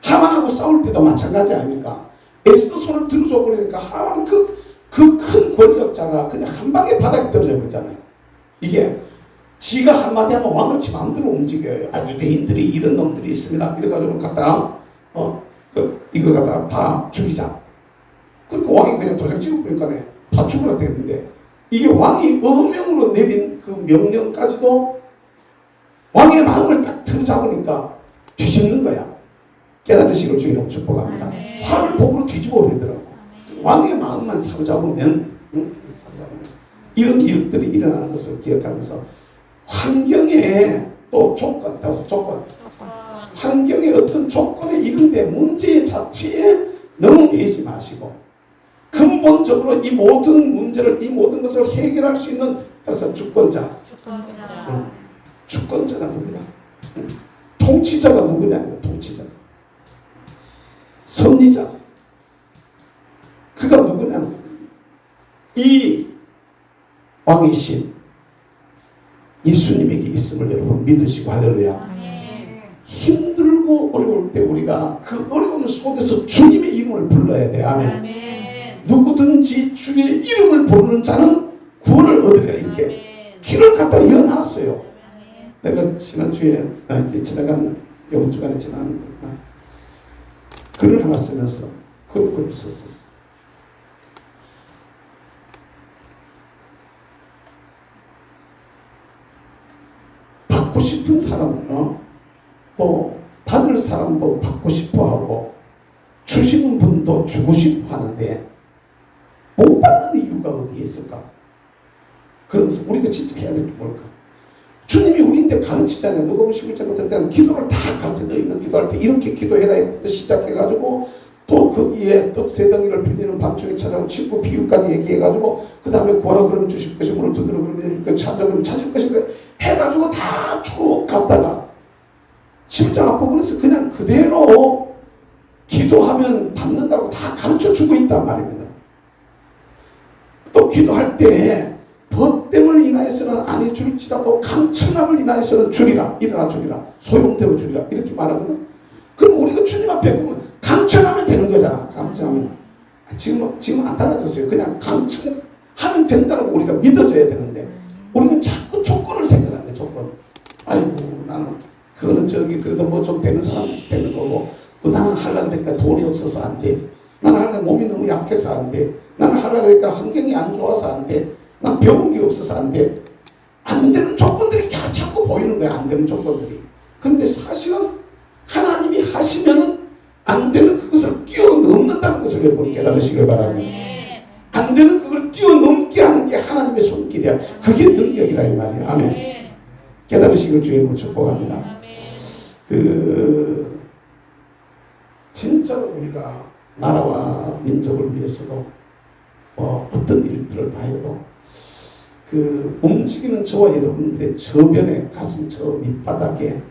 하만하고 싸울 때도 마찬가지 아닙니까? 에스더 손을 들어줘 버리니까 하만 그 큰 권력자가 그냥 한 방에 바닥에 떨어져 버리잖아요. 이게 지가 한마디 하면 왕을치 마음대로 움직여요. 유대인들이 이런 놈들이 있습니다. 이래가지고 갖다가 이거 갖다가 다 죽이자. 그러니까 왕이 그냥 도장 찍어버리니까 다 죽으라 되는데 이게 왕이 어명으로 내린 그 명령까지도 왕의 마음을 딱 틀어잡으니까 뒤집는 거야. 깨달으시고 주의로 축복합니다. 화를 복으로 뒤집어 버리더라고. 왕의 마음만 사로잡으면 이런 일들이 일어나는 것을 기억하면서 환경에 또 조건, 환경의 어떤 조건에 이른데 문제 자체에 너무 매이지 마시고 근본적으로 이 모든 문제를, 이 모든 것을 해결할 수 있는 그래서 주권자. 주권자가 누구냐? 통치자가 누구냐? 통치자. 섭리자. 그가 누구냐? 이 왕이신 예수님에게 있음을 여러분 믿으시고 할렐루야. 힘들고 어려울 때 우리가 그 어려움 속에서 주님의 이름을 불러야 돼. 아멘. 누구든지 주의 이름을 부르는 자는 구원을 얻으리라. 이렇게 길을 갖다 이어놨어요. 내가 지난주에 이번 주간에 글을 하나 쓰면서 글을 썼어요. 받고 싶은 사람은 또 받을 사람도 받고 싶어하고 주시는 분도 주고 싶어 하는데 못 받는 이유가 어디에 있을까? 그러면서 우리가 진짜 해야 될 게 뭘까? 주님이 우리한테 가르치잖아요. 누가 보면 11장 같은 때는 기도를 다 가르쳐. 너희는 기도할 때 이렇게 기도해라 부터 시작해가지고 또 거기에 떡 세 덩이를 빌리는 밤중에 찾아온 친구 비유까지 얘기해가지고 그 다음에 구하라 그러면 주실 것이 문을 두드려 그러면 찾아오면 찾을 것이 해가지고 다 쭉 갔다가 11장 앞부분에서 그냥 그대로 기도하면 받는다고 다 가르쳐 주고 있단 말입니다. 또 기도할 때 벗됨을 인하여서는 안 해줄지라도 강천함을 인하여서는 주리라. 일어나 주리라. 소용되어 주리라. 이렇게 말하거든. 그럼 우리가 주님 앞에 보면 강천하면 되는 거잖아. 강천하면. 지금 안 달라졌어요. 그냥 강천하면 된다고 우리가 믿어져야 되는데 우리는 자꾸 조건을 생각하는데 조건. 아이고 나는 그거는 저기 그래도 뭐 좀 되는 사람 되는 거고 나는 하려고 그러니까 돈이 없어서 안 돼. 나는 하려고 몸이 너무 약해서 안 돼. 나는 하려고 그러니까 환경이 안 좋아서 안 돼. 난 배운 게 없어서 안 돼. 안 되는 조건들이 자꾸 보이는 거야. 안 되는 조건들이. 그런데 사실은 하나님이 하시면은 안 되는 그것을 뛰어넘는다는 것을 여러분 깨달으시길 바랍니다. 안 되는 그걸 뛰어넘게 하는 게 하나님의 손길이야. 그게 능력이라 이 말이야. 아멘. 깨달으시길 주의 이름으로 축복합니다. 진짜로 우리가 나라와 민족을 위해서도 어떤 일들을 다 해도 움직이는 저와 여러분들의 저변에 가슴 저 밑바닥에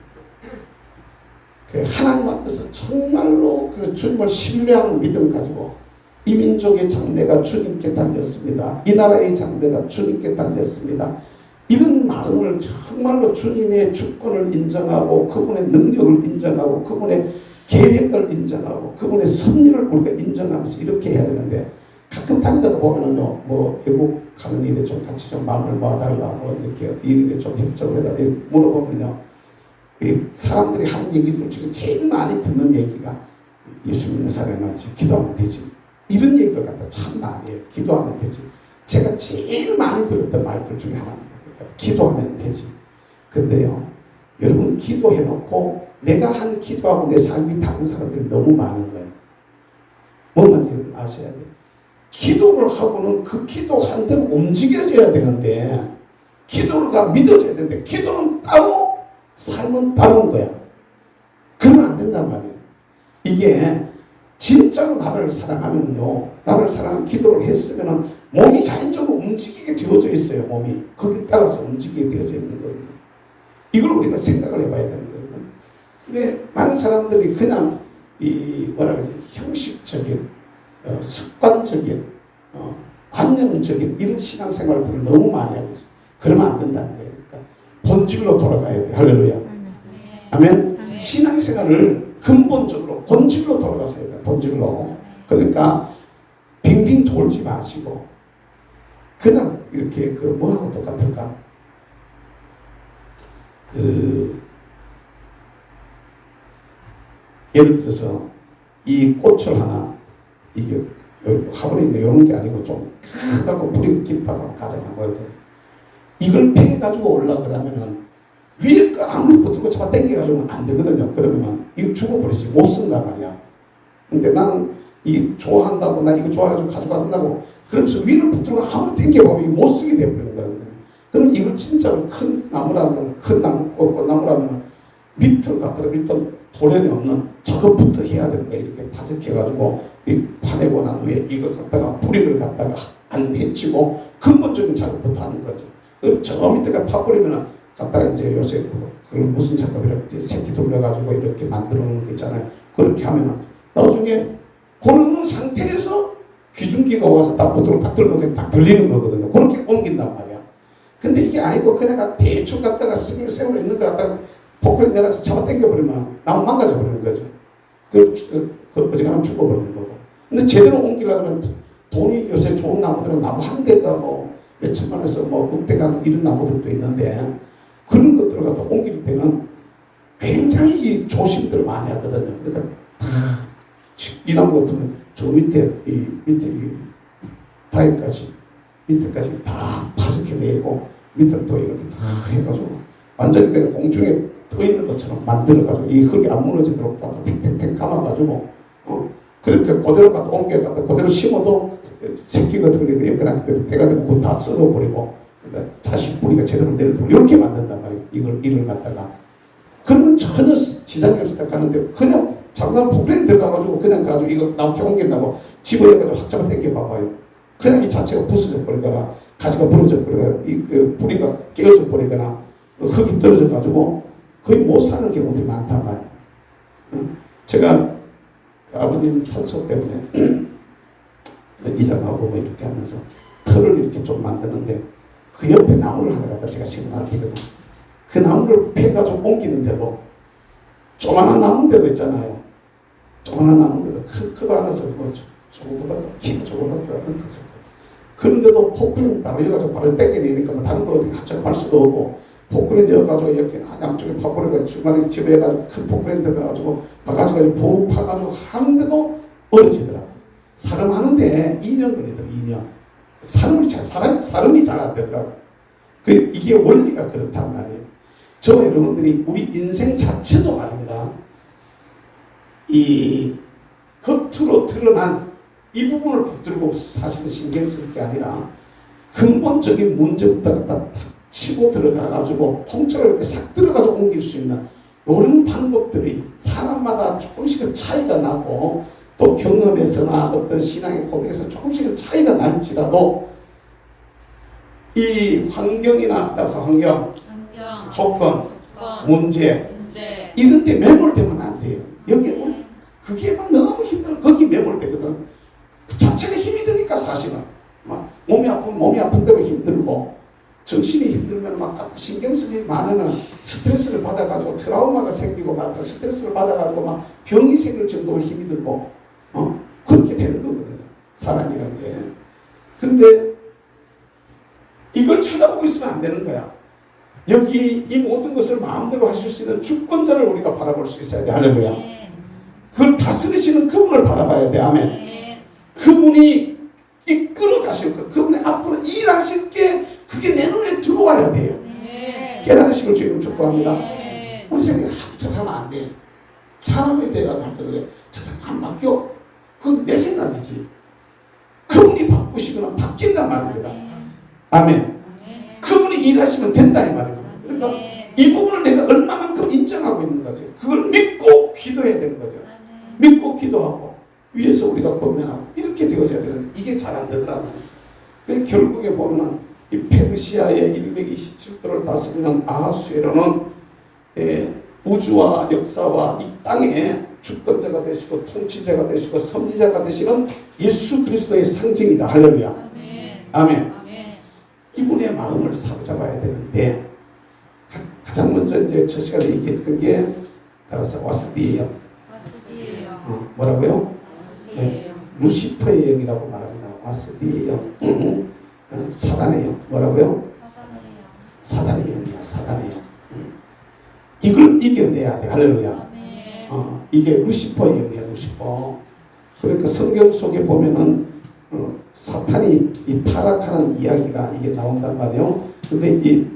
하나님 앞에서 정말로 주님을 신뢰하는 믿음 가지고 이 민족의 장래가 주님께 달렸습니다. 이 나라의 장래가 주님께 달렸습니다. 이런 마음을 정말로 주님의 주권을 인정하고 그분의 능력을 인정하고 그분의 계획을 인정하고 그분의 섭리를 우리가 인정하면서 이렇게 해야 되는데 가끔 다니다가 보면은요, 뭐 외국 가는 일에 좀 같이 좀 마음을 모아달라, 뭐 이렇게 일에 좀 협조를 해달라 이렇게 물어보면요, 이 사람들이 하는 얘기들 중에 제일 많이 듣는 얘기가 예수 믿는 사람만지 기도하면 되지. 이런 얘기를 갖다 참 많이 해요. 기도하면 되지. 제가 제일 많이 들었던 말들 중에 하나입니다. 그러니까 기도하면 되지. 근데요, 여러분 기도해놓고 내가 한 기도하고 내 삶이 다른 사람들이 너무 많은 거예요. 뭐만지 여러분 아셔야 돼요. 기도를 하고는 그 기도한 대로 움직여져야 되는데 기도가 믿어져야 되는데 기도는 따로 삶은 따로인 거야. 그러면 안 된단 말이에요. 이게 진짜로 나를 사랑하면요, 나를 사랑한 기도를 했으면 몸이 자연적으로 움직이게 되어져 있어요. 몸이 거기에 따라서 움직이게 되어져 있는 거예요. 이걸 우리가 생각을 해봐야 되는 거예요. 근데 많은 사람들이 그냥 뭐라 그러지, 형식적인 습관적인 관념적인 이런 신앙생활들을 너무 많이 하고 있어요. 그러면 안 된다는 거예요. 그러니까 본질로 돌아가야 돼. 할렐루야. 아멘. 신앙생활을 근본적으로 본질로 돌아가서 해야 돼. 본질로. 그러니까 빙빙 돌지 마시고 그냥 이렇게 뭐하고 똑같을까? 예를 들어서 이 꽃을 하나, 이게 화분에 있는 이런 게 아니고 좀 크다고 뿌리 깊다고 가져가고 이걸 패가지고 올라가려면은 위에 거 아무리 붙고 잡아 당겨가지고는 안 되거든요. 그러면은 이거 죽어버리지 못 쓴단 말이야. 근데 나는 이 좋아한다고, 나 이거 좋아해가지고 가져간다고 그러면서 위를 붙들고 아무리 당겨보면 못 쓰게 돼버리는 거거든요. 그럼 이걸 진짜로 큰 나무라면, 큰 나무, 꽃나무라면 밑을 갖다가 일단 도련이 없는 저것부터 해야 되는 거야. 이렇게 파적해가지고 파내고 난 후에 이걸 갖다가 뿌리를 갖다가 안 해치고 근본적인 작업부터 하는 거죠. 그럼 저 밑에가 파버리면은 갖다가 이제 요새 그걸 무슨 작업이라고 이제 새끼 돌려가지고 이렇게 만들어 놓은 거 있잖아요. 그렇게 하면은 나중에 그런 상태에서 귀중기가 와서 딱 붙도록 딱 들고 딱 들리는 거거든요. 그렇게 옮긴단 말이야. 근데 이게 아니고 그냥 대충 갖다가 생으로 있는 거 갖다가 포크를 내가 잡아 당겨버리면 나무 망가져 버리는 거죠. 그 어지간하면 죽어버리는 거고. 근데 제대로 옮기려면 돈이 요새 좋은 나무들은 나무 한 대가 뭐 몇천만 원에서 뭐 억대가 이런 나무들도 있는데 그런 것들을 갖다 옮길 때는 굉장히 조심들을 많이 하거든요. 그러니까 다 이 나무 같으면 저 밑에 이 바위까지 밑에까지 다 파죽해 내고 밑에 또 이렇게 다 해가지고 완전히 그냥 공중에 떠 있는 것처럼 만들어가지고 이 흙이 안 무너지도록 다 탱탱탱 감아가지고 그렇게 그대로 갖다 옮겨갖다 그대로 심어도 새끼 같은 게 그냥 때가 되면 그거 다 썩어버리고 다시 뿌리가 제대로 내려도록 이렇게 만든단 말이에요. 이를 갖다가 그러면 전혀 지장이 없이 딱 가는데 그냥 장난 포크레인 들어가가지고 그냥 가지고 이거 나무캐 옮긴다고 집어해가지고 확 당겨봐봐요. 그냥 이 자체가 부서져 버리거나 가지가 부러져 버리거나 이 뿌리가 깨어져 버리거나 흙이 떨어져 가지고 거의 못 사는 경우들이 많단 말이에요. 제가 아버님 산소 때문에 이장하고 뭐 이렇게 하면서 틀을 이렇게 좀 만드는데 그 옆에 나무를 하나 갖다 제가 심어놨거든요. 그 나무를 패가지고 옮기는데도 조만한 나무인데도 있잖아요. 조만한 나무인데도 크고 않아서 뭐 저거보다 키가 저거보다 커서 그런데도 포크는 바로 여가지고 바로 땡겨내니까 뭐 다른 거 어떻게 한참 할 수도 없고 포크는 여가지고 이렇게 양쪽에 파버려가지고 중간에 집어해가지고 큰 포크는 들어가가지고 바가지고 푹 파가지고 하는데도 어려지더라고. 사람 하는데 2년 걸리더라고. 2년. 사람이 잘 안 되더라고. 이게 원리가 그렇단 말이에요. 저 여러분들이 우리 인생 자체도 말입니다. 이 겉으로 드러난 이 부분을 붙들고 사실은 신경 쓸 게 아니라 근본적인 문제부터 갖다 탁 치고 들어가가지고 통째로 이렇게 싹 들어가서 옮길 수 있는 이런 방법들이 사람마다 조금씩은 차이가 나고 또 경험에서나 어떤 신앙의 고백에서 조금씩은 차이가 날지라도 이 환경이나 따라서 환경, 조건, 문제 이런 데 매몰되면 안 돼요. 여기 그게 막 너무 힘들어. 거기 매몰되거든. 그 자체가 힘이 드니까 사실은 막 몸이 아프면 몸이 아픈 대로 힘들고 정신이 힘들면 막 신경 쓸 일이 많으면 스트레스를 받아가지고 트라우마가 생기고 막 스트레스를 받아가지고 막 병이 생길 정도로 힘이 들고 그렇게 되는 거거든요. 사람이라는 게. 그런데 이걸 쳐다보고 있으면 안 되는 거야. 여기 이 모든 것을 마음대로 하실 수 있는 주권자를 우리가 바라볼 수 있어야 돼. 할렐루야. 그걸 다스리시는 그분을 바라봐야 돼. 아멘. 그분이 이끌어 가실 것, 그분이 앞으로 일하실 게 그게 내 눈에 들어와야 돼요. 깨달으시길 주님 축복합니다. 우리 생각에 저 사람 안 돼. 사람에 대해서 할 때 그래. 저 사람 안 바뀌어. 그건 내 생각이지. 그분이 바꾸시거나 바뀐단 말입니다. 아멘. 그분이 일하시면 된다 이 말입니다. 그러니까 이 부분을 내가 얼마만큼 인정하고 있는 거지. 그걸 믿고 기도해야 되는 거죠. 믿고 기도하고 위에서 우리가 보면하고 이렇게 되어져야 되는데 이게 잘 안 되더라고요. 결국에 보면은 이 페르시아의 127도를 다스리는 아하수에로는 우주와 역사와 이 땅의 주권자가 되시고 통치자가 되시고 섭리자가 되시는 예수 그리스도의 상징이다. 할렐루야. 아멘. 이분의 마음을 사로잡아야 되는데 가장 먼저 이제 첫 시간에 얘기했던 게 따라서 와스디예요. 뭐라고요? 네, 루시퍼의 영이라고 말합니다. 와스디예요. 사단의 영. 뭐라고요? 사단의 영이야. 사단의 영. 이걸 이겨내야 돼. 할렐루야. 이게 루시퍼의 영이야. 루시퍼. 그러니까 성경 속에 보면은 사탄이 이 타락하는 이야기가 이게 나온단 말이에요. 근데 이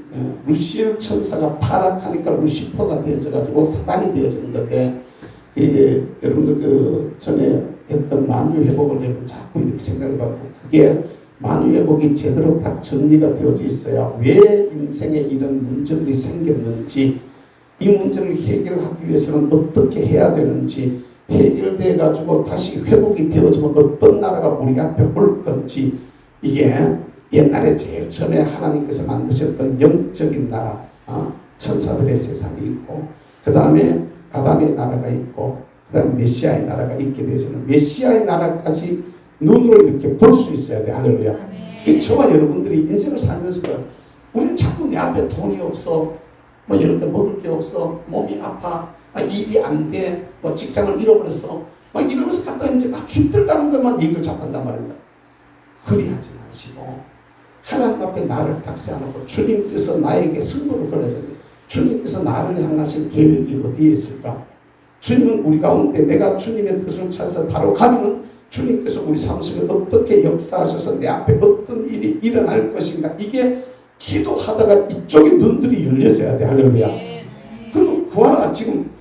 루시엘 천사가 타락하니까 루시퍼가 되어져가지고 사단이 되어지는 건데 여러분들 그 전에 했던 만유회복을 여러분 자꾸 이렇게 생각해봐도 그게 만유회복이 제대로 딱 정리가 되어져 있어야 왜 인생에 이런 문제들이 생겼는지 이 문제를 해결하기 위해서는 어떻게 해야 되는지 해결돼 가지고 다시 회복이 되어지면 어떤 나라가 우리 앞에 올 건지, 이게 옛날에 제일 처음에 하나님께서 만드셨던 영적인 나라, 천사들의 세상이 있고, 그 다음에 아담의 나라가 있고, 그 다음에 메시아의 나라가 있게 되어서는 메시아의 나라까지 눈으로 이렇게 볼 수 있어야 돼. 할렐루야. 저와 여러분들이 인생을 살면서 우리는 자꾸 내 앞에 돈이 없어, 뭐 예를 들어 먹을 게 없어, 몸이 아파, 일이 안 돼, 뭐 직장을 잃어버렸어, 막 이러면서 갖다 이제 막 힘들다는 것만 얘기를 자꾸 한단 말입니다. 그리하지 마시고 하나님 앞에 나를 탁세하고 주님께서 나에게 승부를 걸어야 됩니다. 주님께서 나를 향하신 계획이 어디에 있을까? 주님은 우리 가운데 내가 주님의 뜻을 찾아서 바로 가면은 주님께서 우리 삶 속에 어떻게 역사하셔서 내 앞에 어떤 일이 일어날 것인가, 이게 기도하다가 이쪽에 눈들이 열려져야 돼. 할렐루야. 그러면 구하라. 지금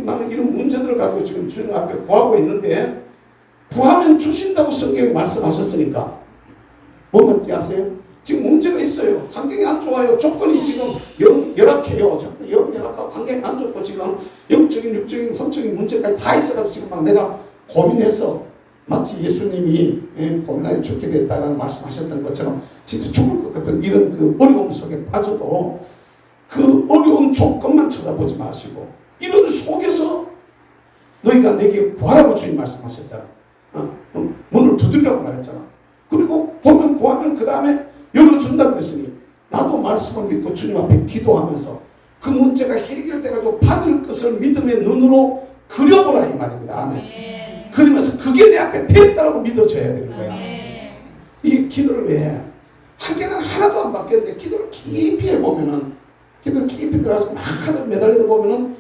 나는 이런 문제들을 가지고 지금 주님 앞에 구하고 있는데, 구하면 주신다고 성경에 말씀하셨으니까 뭐 말인지 아세요? 지금 문제가 있어요. 환경이 안 좋아요. 조건이 지금 열악해요. 열악하고 환경이 안 좋고 지금 영적인, 육적인, 혼적인 문제까지 다 있어가지고 지금 막 내가 고민해서, 마치 예수님이 고민하여 죽게 됐다라는 말씀하셨던 것처럼 진짜 죽을 것 같은 이런 그 어려움 속에 빠져도 그 어려운 조건만 쳐다보지 마시고 이런 속에서 너희가 내게 구하라고 주님 말씀하셨잖아. 문을 두드리라고 말했잖아. 그리고 보면 구하면 그 다음에 열어준다고 했으니 나도 말씀을 믿고 주님 앞에 기도하면서 그 문제가 해결돼가지고 받을 것을 믿음의 눈으로 그려보라 이 말입니다. 아멘. 그러면서 그게 내 앞에 됐다라고 믿어져야 되는 거야. 이 기도를 왜 한계는 하나도 안 바뀌었는데 기도를 깊이 해보면은, 기도를 깊이 들어가서 막 하늘 매달리다 보면은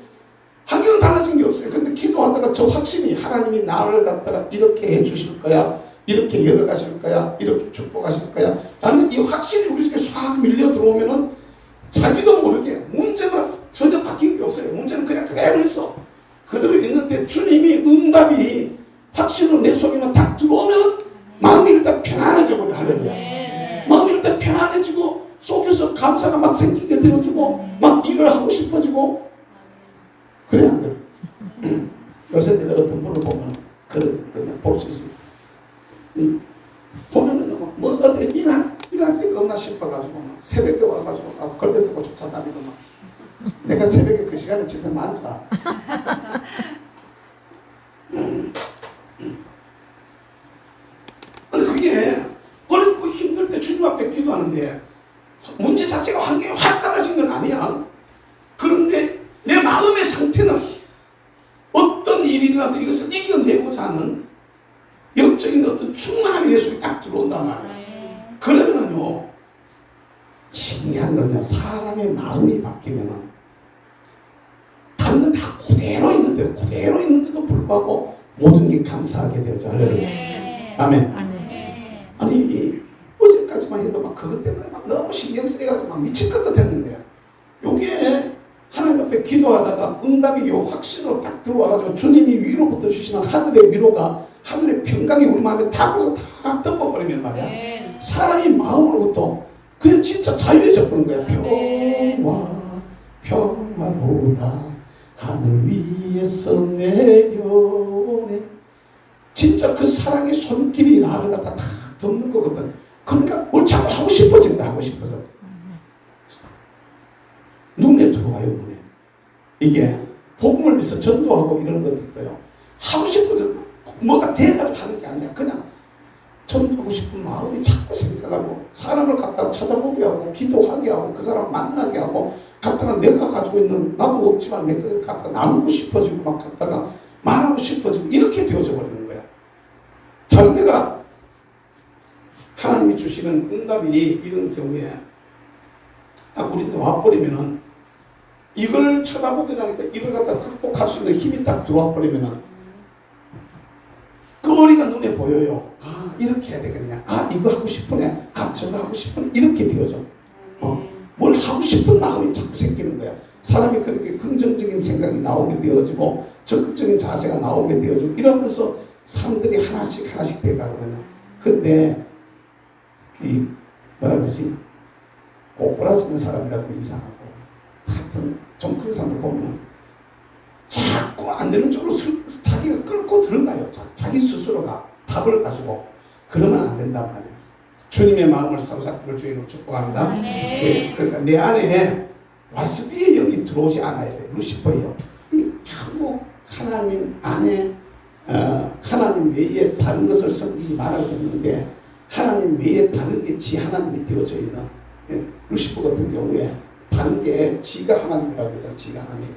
환경은 달라진 게 없어요. 근데 기도하다가 저 확신이, 하나님이 나를 갖다가 이렇게 해주실 거야, 이렇게 열어가실 거야, 이렇게 축복하실 거야 라는 이 확신이 우리 속에 싹 밀려 들어오면은 자기도 모르게 문제가 전혀 바뀐 게 없어요. 문제는 그냥 그대로 있어. 그대로 있는데 주님이 응답이 확신으로 내 속에만 딱 들어오면은 마음이 일단 편안해져 버려. 할렐루야. 마음이 일단 편안해지고 속에서 감사가 막 생기게 되어지고 막 일을 하고 싶어지고 그래 안 그래? 요새 내가 어떤 분을 보면 그냥 볼 수 있어요. 보면은 뭐 어디 일할 데가 없나 싶어가지고 막 새벽에 와가지고 걸레 들고 쫓아다니고 막 내가 새벽에 그 시간에 진짜 많자. 아니 그게 어렵고 힘들 때 주님 앞에 기도하는데 문제 자체가 환경이 확 달라진 건 아니야. 그런데 내 마음의 상태는 어떤 일이라도 이것을 이겨내고자 하는 영적인 어떤 충만함이 내 속에 딱 들어온단 말이야. 그러면은요, 신기한 거는요, 사람의 마음이 바뀌면은 다른 건 다 그대로 있는데도 불구하고 모든 게 감사하게 되죠. 할렐루야. 아멘. 아니 어제까지만 해도 막 그것 때문에 막 너무 신경 쓰여가지고 막 미칠 것 같았는데요. 요게 하나님 앞에 기도하다가 응답이 요 확신으로 딱 들어와가지고 주님이 위로부터 주시는 하늘의 위로가, 하늘의 평강이 우리 마음에 닿아서 다 덮어버리면 말이야. 사람이 마음으로부터 그냥 진짜 자유해져 버린 거야. 평화로다 하늘 위에서 내려오네. 진짜 그 사랑의 손길이 나를 갖다 다 덮는 거거든. 그러니까 뭘 자꾸 하고 싶어진다. 하고 싶어서 눈에 들어와요. 눈에. 이게 복음을 위해서 전도하고 이런 것들도요, 하고 싶어서 뭐가 돼가지고 하는 게 아니야. 그냥 전도하고 싶은 마음이 자꾸 생겨가지고 사람을 갖다 찾아보게 하고 기도하게 하고 그 사람 만나게 하고 갖다가 내가 가지고 있는, 나도 없지만 내 거 갖다 나누고 싶어지고 막 갖다가 말하고 싶어지고 이렇게 되어져 버리는 거야. 절대가 하나님이 주시는 응답이 이런 경우에 딱 우리한테 와버리면은, 이걸 쳐다보게 되니까 이걸 갖다 극복할 수 있는 힘이 딱 들어와 버리면은 그 어리가 눈에 보여요. 아, 이렇게 해야 되겠냐. 아, 이거 하고 싶으네. 아, 저거 하고 싶으네. 이렇게 되어져. 뭘 하고 싶은 마음이 자꾸 생기는 거야. 사람이 그렇게 긍정적인 생각이 나오게 되어지고 적극적인 자세가 나오게 되어지고 이러면서 사람들이 하나씩 돼가거든요. 근데 이 뭐라 그러지? 꼬꾸라지는 사람이라고 이상하고 하여튼 좀 그런 사람들 보면 자꾸 안 되는 쪽으로 자기가 끌고 들어가요. 자기 스스로가 답을 가지고. 그러면 안 된단 말이에요. 주님의 마음을 사로잡기를 주님으로 축복합니다. 네, 그러니까 내 안에 와스비의 영이 들어오지 않아야 돼요. 루시퍼예요. 이 결국 하나님 안에 하나님 외에 다른 것을 섬기지 말아야 되는데 하나님 외에 다른 게 지 하나님이 되어져 있는 루시퍼 같은 경우에 다른 게 지가 하나님이라고 하잖아요. 지가 하나님.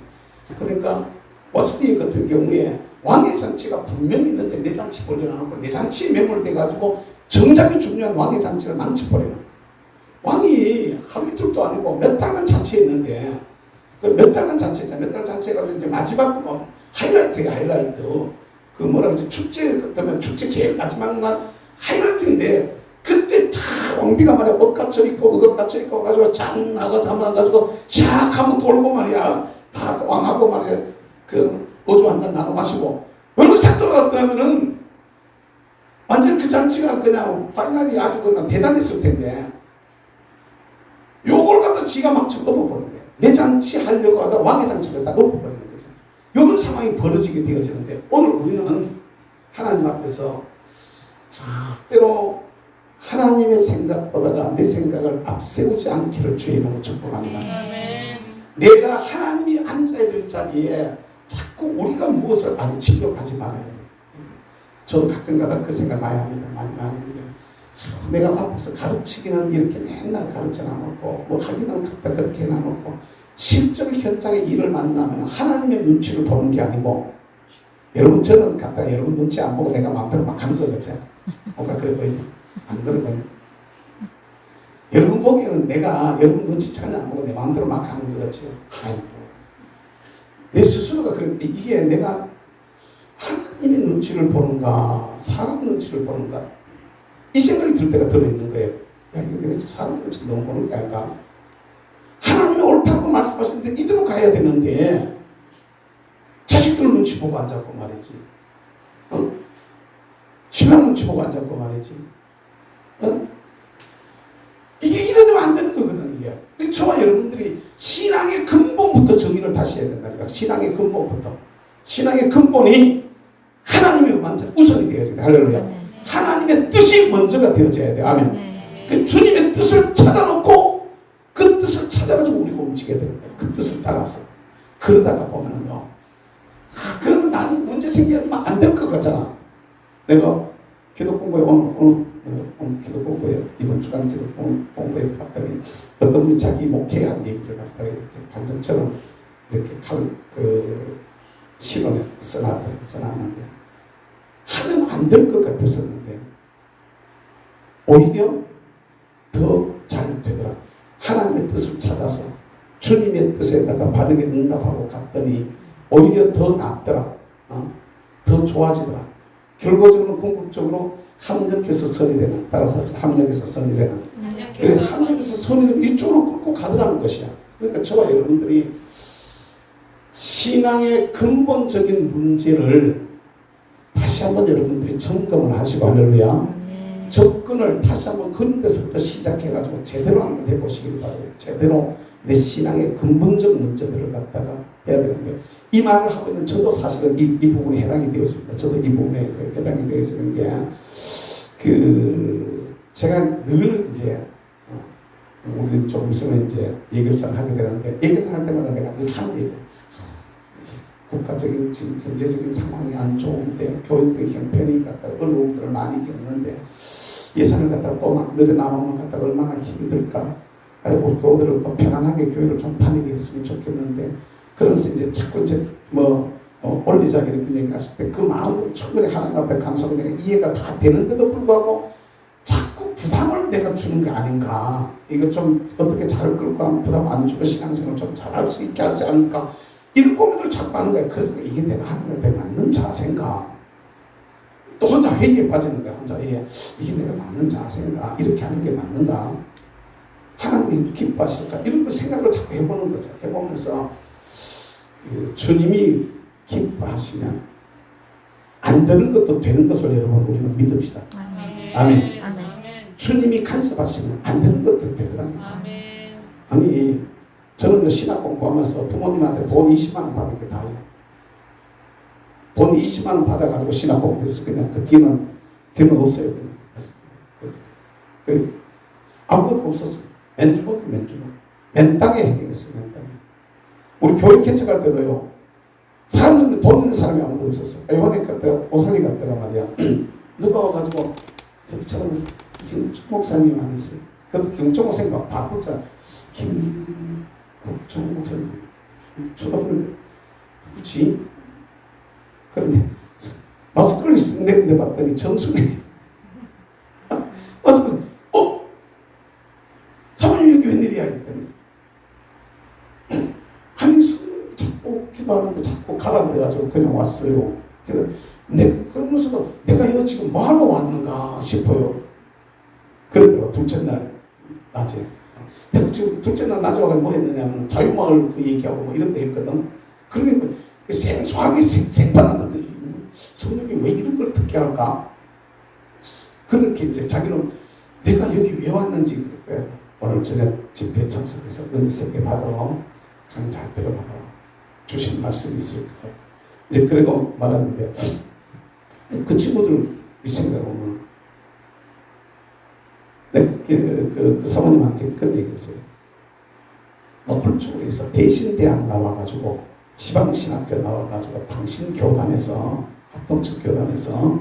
그러니까 와스비 같은 경우에 왕의 잔치가 분명히 있는데 내 잔치 벌려놔놓고 내 잔치에 매몰돼가지고 정작이 중요한 왕의 잔치를 망쳐버려요. 왕이 하루 이틀도 아니고 몇 달간 잔치했는데 몇 달간 잔치했잖아요. 몇 달 잔치해가지고 이제 마지막 하이라이트예요. 하이라이트. 그 뭐라 그러지? 축제 그때면 축제 제일 마지막만 하이라이트인데 그때 다 왕비가 말이야 옷 갖춰 입고 그것 갖춰 입고 가지고 잠 나가지고 샥 하면 돌고 말이야 다 왕하고 말이야 그 어주 한 잔 나눠 마시고 얼굴 싹 돌아갔더라면은 완전 그 잔치가 그냥 파이널이 아주 그냥 대단했을 텐데 요걸 갖다 지가 막 엎어버리는 거예요. 내 잔치 하려고 하다 왕의 잔치를 다 엎어버리는 거죠. 이런 상황이 벌어지게 되어지는데 오늘 우리는 하나님 앞에서 절대로 하나님의 생각보다가 내 생각을 앞세우지 않기를 주의 이름으로 축복합니다. 내가 하나님이 앉아야 될 자리에 자꾸 우리가 무엇을 안치려고 하지 말아야 돼요. 저도 가끔가다 그 생각 많이 합니다. 많이 하는데 내가 앞에서 가르치기는 이렇게 맨날 가르쳐 놔놓고 뭐 하기는 갖다 그렇게 해놔놓고 실전 현장에 일을 만나면 하나님의 눈치를 보는 게 아니고 여러분 저는 갖다가 여러분 눈치 안 보고 내가 마음대로 막 하는 거겠죠. 뭔가 그래 보이죠? 안 그래 보여요. 여러분 보기에는 내가 여러분 눈치 전혀 안 보고 내 마음대로 막 하는 거겠죠. 아이고 내 스스로가 그래 이게 내가 하나님의 눈치를 보는가 사람 눈치를 보는가 이 생각이 들 때가 들어있는 거예요. 야 이거 내가 사람 눈치 너무 보는 게 아닌가. 하나님이 옳다고 말씀하시는데 이대로 가야 되는데 자식들 눈치 보고 앉았고 말이지. 신랑 눈치 보고 앉았고 말이지. 이게 이러면 안 되는 거거든 이게. 저와 여러분들이 신앙의 근본부터 정의를 다시 해야 된다니까. 신앙의 근본부터. 신앙의 근본이 하나님의 먼저 우선이 되어져야 돼. 할렐루야. 하나님의 뜻이 먼저가 되어져야 돼. 아멘. 그 주님의 뜻을 찾아놓고 그 뜻을 찾아가지고 우리가 움직여야 되는 거예요. 그 뜻을 따라서. 그러다가 보면은요. 그러면 나는 문제 생기지만 안 될 것 같잖아. 내가 기도 공부에 오늘 기도 공부에 이번 주간 기도 공부에 봤더니 어떤 분이 자기 목회한 얘기를 갖다가 이렇게 간증처럼 이렇게 신원에 써놨는데 하면 안 될 것 같았었는데 오히려 더 잘 되더라. 하나님의 뜻을 찾아서 주님의 뜻에다가 바르게 응답하고 갔더니 오히려 더 낫더라. 더 좋아지더라. 결과적으로 궁극적으로 합력해서 선이 되는, 따라서 합력해서 선이 되는. 그래서 합력해서 선이 되는 이쪽으로 끌고 가더라는 것이야. 그러니까 저와 여러분들이 신앙의 근본적인 문제를 다시 한번 여러분들이 점검을 하시고 할렐루야. 접근을 다시 한번 그런 데서부터 시작해가지고 제대로 한번 해보시길 바라요. 제대로 내 신앙의 근본적 문제들을 갖다가 해야 되는데 이 말을 하고 있는 저도 사실은 이 부분에 해당이 되었습니다. 저도 이 부분에 해당이 되어지는 게 제가 늘 이제 우리 좀 있으면 이제 예결사를 하게 되는데 예결사를 할 때마다 내가 늘 하는 얘기예요. 국가적인 지금 경제적인 상황이 안 좋은데 교인들의 형편이 갖다 어려움들을 많이 겪는데 예산을 갖다 또 막 늘어나오면 갖다 얼마나 힘들까. 우리 교우들은 또 편안하게 교회를 좀 다니게 했으면 좋겠는데 그래서 이제 자꾸 이제 올리자 이렇게 얘기하실 때 그 마음을 충분히 하나님 앞에 감사하고 내가 이해가 다 되는데도 불구하고 자꾸 부담을 내가 주는 게 아닌가. 이거 좀 어떻게 잘 끌고 하면 부담 안 주고 신앙생활을 좀 잘할 수 있게 하지 않을까. 이런 고민을 자꾸 하는 거야. 그래서 이게 내가 하나님 앞에 맞는 자세인가. 또 혼자 회의에 빠지는 거야. 혼자 회의에. 이게 내가 맞는 자세인가. 이렇게 하는 게 맞는가. 하나님이 기뻐하실까. 이런 거 생각을 자꾸 해보는 거죠. 해보면서 주님이 기뻐하시면 안 되는 것도 되는 것을 여러분 우리는 믿읍시다. 아멘. 아멘. 주님이 간섭하시면 안 되는 것도 되더라고요. 아니 저는 신학 공부하면서 부모님한테 돈 20만 원 받은 게 다예요. 돈 20만 원 받아가지고 신학 공부해서 그냥 그 뒤는 없어요. 아무것도 없었어요. 맨주먹. 맨 땅에 해결했어요. 맨 땅에. 우리 교회 개척할 때도요. 사람들 돈 있는 사람이 아무도 없었어요. 이번에 갔다가 오살리 갔다가 말이야. 누가 와가지고 여기처럼 김국종 목사님 안 했어요. 그것도 김국종 목사님 막 바꾸자. 김국종 목사님 쳐다보는데 누구지? 그런데 마스크를 쓱 내봤더니 정순이 마스크 사모님 여기 웬일이야? 했더니 한숨 자꾸 기도하는데 자꾸 가라 그래가지고 그냥 왔어요. 그래서 그러면서도 내가 이거 지금 뭐하러 왔는가 싶어요. 그러더라고. 둘째 날 낮에 내가 지금 둘째 날 낮에 와서 뭐 했느냐면 자유마을 그 얘기하고 뭐 이런 거 했거든. 그러면 생소하게 생판하거든. 성령이 왜 이런 걸 듣게 할까? 그렇게 이제 자기는 내가 여기 왜 왔는지 그래. 오늘 저녁 집회에 참석해서 은혜세계 받으러 강의 잘 들어봐라. 주신 말씀이 있을 거예요. 이제 그리고 말하는데 그 친구들 이 생각하면 내가 그 사모님한테 그런 얘기했어요. 너 홀쭉으로 해서 대신대학 나와가지고 지방신학교 나와가지고 당신 교단에서 합동측 교단에서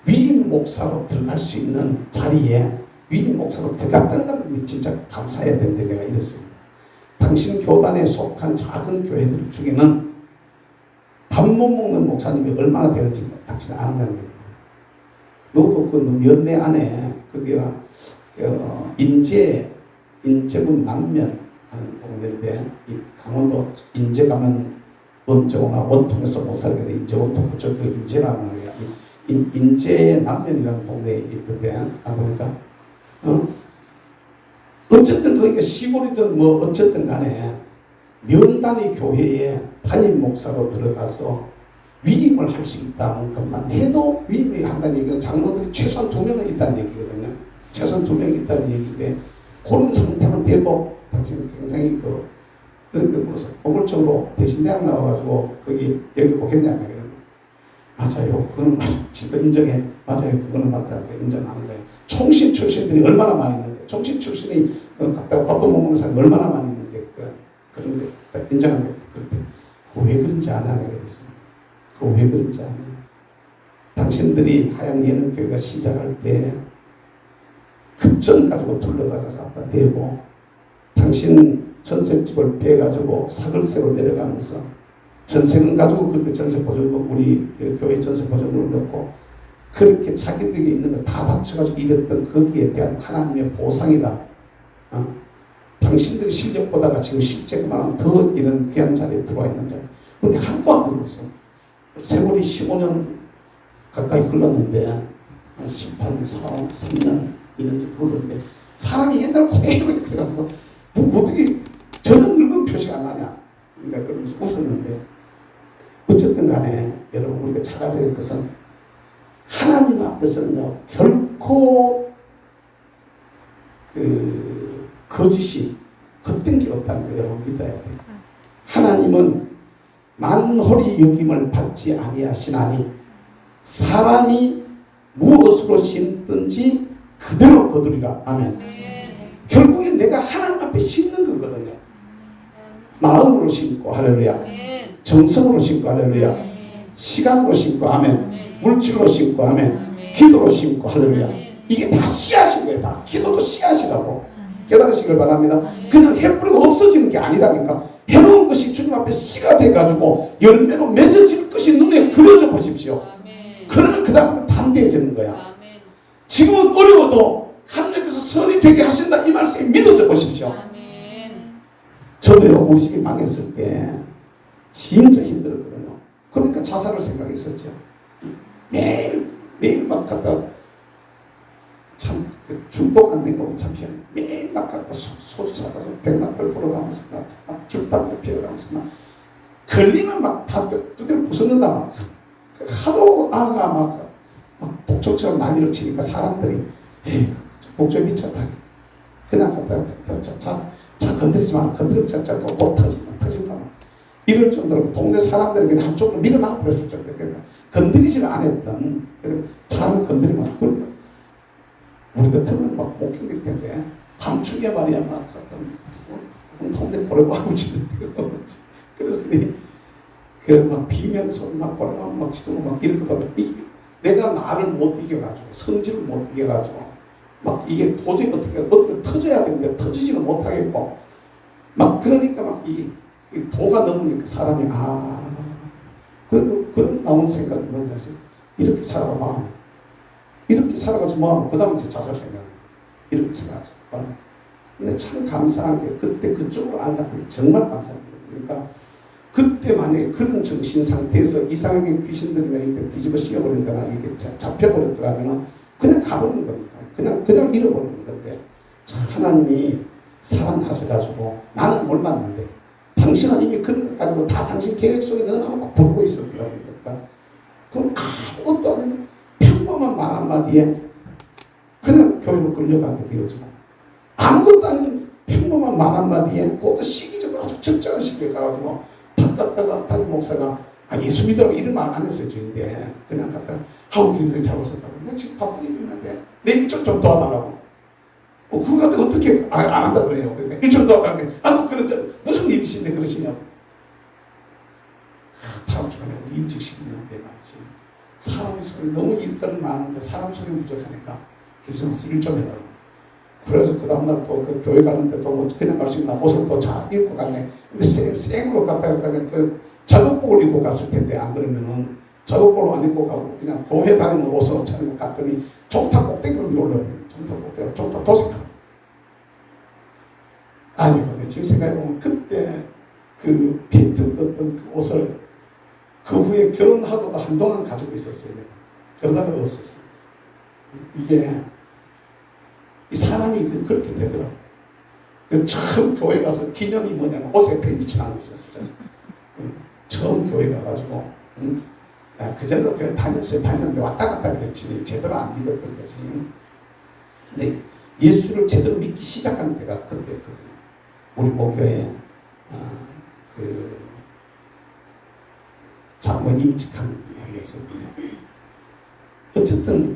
위임 목사로 들어갈 수 있는 자리에 위임 목사로 들어갔다는 건 진짜 감사해야 되는데 내가 이랬습니다. 당신 교단에 속한 작은 교회들 중에는 밥 못 먹는 목사님이 얼마나 되는지 당신 아는다는 거예요. 너도 그 연내 안에 그게 인제군 남면 하는 동네인데 강원도 인제 가면 원정이나 원통에서 못 살게 돼. 인제 원통 그쪽 그 인제라는 거야. 인제 남면이라는 동네에 있던데 안 보니까 어쨌든 거기가 시골이든 뭐 어쨌든 간에 명단위 교회에 담임 목사로 들어가서 위임을 할 수 있다는 것만 해도 위임을 한다는 얘기는 장로들이 최소한 2명은 있다는 얘기거든요. 최소한 2명이 있다는 얘기인데 그런 상태만 돼도 당신은 굉장히 무슨 공물적으로 대신대학 나와가지고 거기 여기 오겠냐 맞아요. 그거는 맞아. 진짜 인정해. 맞아요. 그거는 맞다고 인정하는 거예요. 총신 출신들이 얼마나 많이 있는데 총신 출신이 갔다가 밥도 못 먹는 사람이 얼마나 많이 있는데 그런데 인정하는 거예요. 그런데 왜 그런지 아냐 내가 그랬습니다. 그거 왜 그런지 아냐. 당신들이 하양예능교회가 시작할 때 급전 가지고 둘러다가 갖다 대고 당신 전셋집을 빼가지고 사글세로 내려가면서 전세금 가지고 그때 전세 보증금 우리 교회 전세 보증금을 넣고 그렇게 자기들에게 있는 걸 다 바쳐가지고 이랬던 거기에 대한 하나님의 보상이다. 당신들의 실력보다가 지금 실제 그만하면 더 이런 귀한 자리에 들어와 있는 자리. 근데 하나도 안 들었어. 세월이 15년 가까이 흘렀는데 한 3년 이런지 모르는데 사람이 옛날 고대로 그래가지고 뭐 어떻게 저는 늙은 표시가 안 나냐. 내가 그러면서 웃었는데 어쨌든 간에 여러분 우리가 찾아야 될 것은 하나님 앞에서는요 결코 거짓이 헛된 게 없다는 걸 여러분 믿어야 돼요. 하나님은 만홀히 여김을 받지 아니하시나니 사람이 무엇으로 심든지 그대로 거두리라. 아멘. 결국엔 내가 하나님 앞에 심는 거거든요. 마음으로 심고 할렐루야. 정성으로 심고 할렐루야. 시간으로 심고 아멘. 물질로 심고 아멘. 기도로 심고 할렐루야. 이게 다 씨앗인 거예요. 다 기도도 씨앗이라고 깨달으시길 바랍니다. 그냥 해뿌리고 없어지는 게 아니라니까. 해놓은 것이 주님 앞에 씨가 돼가지고 열매로 맺어질 것이 눈에 그려져 보십시오. 그러면 그 다음부터 담대해지는 거야. 지금은 어려워도 하나님께서 선이 되게 하신다 이 말씀이 믿어져 보십시오. 저도요 우리 집이 망했을 때 진짜 힘들었거든요. 그러니까 자살을 생각했었죠. 매일 막 갔다 참 중독 안 된 거 참 피하네. 매일 막 갔다 소주 사가지고 백낙벌 보러 가면서 막 줄담배 피워가면서 막 걸리면 막 다 두드려 부수는다 막 하도 아가 막 독촉처럼 난리를 치니까 사람들이 에이 목적 미쳤다. 그냥 갔다가 자 건드리지 마라. 건드리면 진짜 또 터진다. 이럴 정도로 동네 사람들이 그냥 한쪽으로 밀어나가 버렸을 정도로 건드리지를 않았던 사람을 건드리면 그러니까 우리 같으면 막 못 견딜 텐데 감축이야 말이야 막 통들 보려고 하고 지는데 그랬으니 그막 비명소리 막 보려고 막 지도 막 이러거든. 내가 나를 못 이겨가지고 성질을 못 이겨가지고 막 이게 도저히 어떻게 터져야 되는데 터지지는 못하겠고 막 그러니까 막 이 도가 넘으니까 사람이 그런 나온 생각이 뭔지 아세요? 이렇게 살아가면 이렇게 살아가지고 뭐하면 그 다음에 이제 자살 생각을 이렇게 생각하죠. 근데 참 감사한 게 그때 그쪽으로 안 갔더니 정말 감사합니다. 그러니까 그때 만약에 그런 정신 상태에서 이상하게 귀신들이나 이렇게 뒤집어 씌워버리거나 이렇게 잡혀버렸더라면 그냥 가버리는 겁니다. 그냥 잃어버리는 건데 하나님이 사랑하셔가지고 나는 몰랐는데 당신은 이미 그런 것 가지고 다 당신 계획 속에 넣어놓고 부르고 있었더라고요. 그러니까 그럼 아무것도 아닌 평범한 말 한마디에 그냥 교회로 끌려가게 되어지고 아무것도 아닌 평범한 말 한마디에 그것도 시기적으로 아주 적절한 시기에 가가지고 탁 갔다가 담임 목사가 예수 믿으라고 이런 말 안 했어요. 저인데 그냥 갔다가 하우 교회를 잡았었다고 내가 지금 바쁜 일이 있는데 내 일좀 좀 도와달라고 그거 갖다 어떻게 안 한다 그래요. 그러니까 일좀 도와달라고 그러죠. 무슨 일이신데 그러시냐고 다음 주간에 우리 임직시키는데 말이지 사람이 소리 너무 일거리 많은데 사람 소리 부족하니까 김성수 일좀 해달라고 그래서 그 다음날 또 그 교회 가는데 또 뭐 그냥 갈 수 있나 옷을 또 잘 입고 갔네. 근데 생으로 갔다가 그냥 그 작업복을 입고 갔을 텐데 안 그러면은 작업복을 안 입고 가고 그냥 교회 다니는 옷으로 차리고 갔더니 종탑 꼭대기로 올라오는 종탑 꼭대기로 종탑 도색하고 아니 근데 지금 생각해보면 그때 그 피 뜯었던 그 옷을 그 후에 결혼하고도 한동안 가지고 있었어요. 그러다가 없었어요. 이게 이 사람이 그렇게 되더라고. 처음 교회 가서 기념이 뭐냐면 옷에 페인트 칠한 거 있었잖아요. 처음 교회 가가지고 그 전에도 교회 다녔는데 왔다 갔다 그랬지 제대로 안 믿었던 거지. 근데 예수를 제대로 믿기 시작한 때가 그때였거든요. 우리 목교에 그 장모 임직한 이야기가 있었거든요. 어쨌든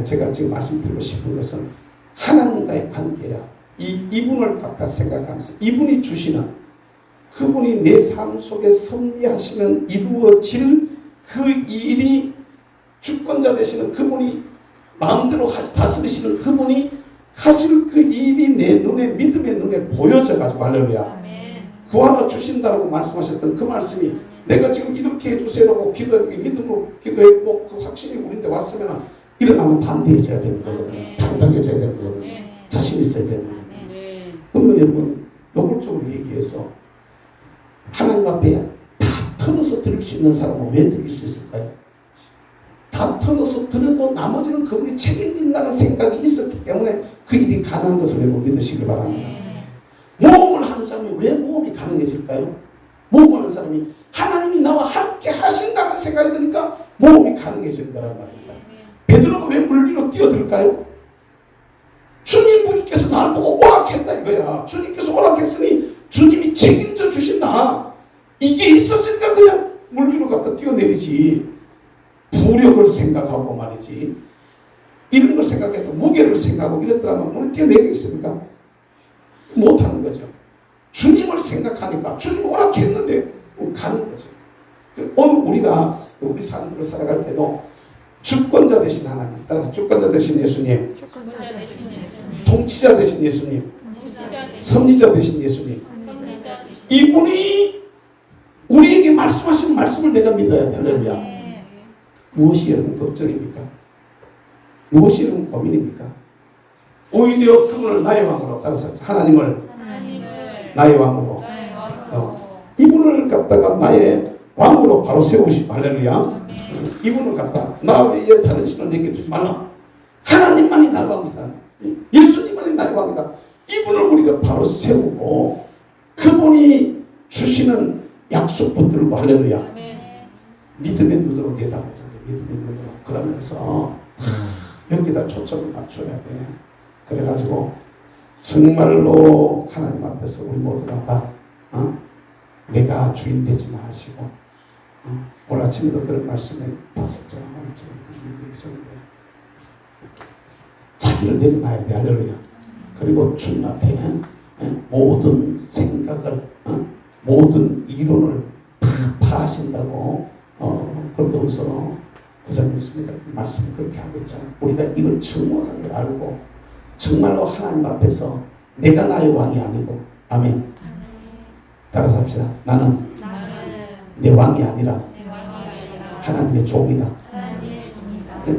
제가 지금 말씀드리고 싶은 것은 하나님과의 관계야. 이분을 갖다 생각하면서 이분이 주시는 그분이 내 삶 속에 섭리하시면 이루어질 그 일이 주권자 되시는 그분이 마음대로 다스리시는 그분이 하실 그 일이 내 눈에 믿음의 눈에 보여져가지고 할렐루야. 그 하나 주신다고 말씀하셨던 그 말씀이 내가 지금 이렇게 해주세요라고 기도했고 믿음으로 기도했고 그 확신이 우리한테 왔으면 일어나면 담대해져야 되는 거거든요. 당당해져야 되는 거거든요. 자신 있어야 되는 거거든요. 그러면 여러분 노골적으로 얘기해서 하나님 앞에 다 털어서 드릴 수 있는 사람은 왜 드릴 수 있을까요? 다 털어서 드려도 나머지는 그분이 책임진다는 생각이 있었기 때문에 그 일이 가능한 것을 여러분 믿으시기 바랍니다. 모험을 하는 사람이 왜 모험이 가능해질까요? 모험하는 사람이 하나님이 나와 함께 하신다는 생각이 드니까 모험이 가능해지는 거란 말입니다. 베드로가 왜 물 위로 뛰어들까요? 주님께서 나를 보고 오락했다 이거야. 주님께서 오락했으니 주님이 책임져 주신다. 이게 있었으니까 그냥 물 위로 갖다 뛰어내리지. 부력을 생각하고 말이지. 이런 걸 생각해도 무게를 생각하고 이랬더라면 물에 뛰어내리겠습니까? 못하는 거죠. 주님을 생각하니까 주님 오락했는데 가는 거죠. 오늘 우리가 우리 사람들을 살아갈 때도 주권자 되신 하나님, 따라 주권자 되신 예수님, 통치자 되신 예수님, 섭리자 되신 예수님, 이분이 우리에게 말씀하신 말씀을 내가 믿어야 돼. 할렐루야. 무엇이 여러분 걱정입니까? 무엇이 여러분 고민입니까? 오히려 그분을 나의 왕으로, 따라서 하나님을 나의 왕으로, 이분을 갖다가 나의 왕으로 바로 세우시고, 할렐루야. 이분을 갖다 나 외에 다른 신을 내게 두지 말라. 하나님만이 나의 왕이다. 예수님만이 나의 왕이다. 이분을 우리가 바로 세우고 그분이 주시는 약속 붙들고 할렐루야. 믿음의 눈으로 내다보자. 믿음의 눈으로. 그러면서 여기다 초점을 맞춰야 돼. 그래가지고 정말로 하나님 앞에서 우리 모두가 다 내가 주인 되지 마시고 오늘 아침에도 그런 말씀을 봤었죠. 있었는데 자기를 내려놔야 돼. 할렐루야. 그리고 주님 앞에 모든 생각을 모든 이론을 다 파하신다고 그러면서 부장님습니까? 말씀을 그렇게 하고 있잖아요. 우리가 이걸 정확하게 알고 정말로 하나님 앞에서 내가 나의 왕이 아니고 아멘. 따라서 합시다. 나는 내 왕이 아니라 하나님의 종이다.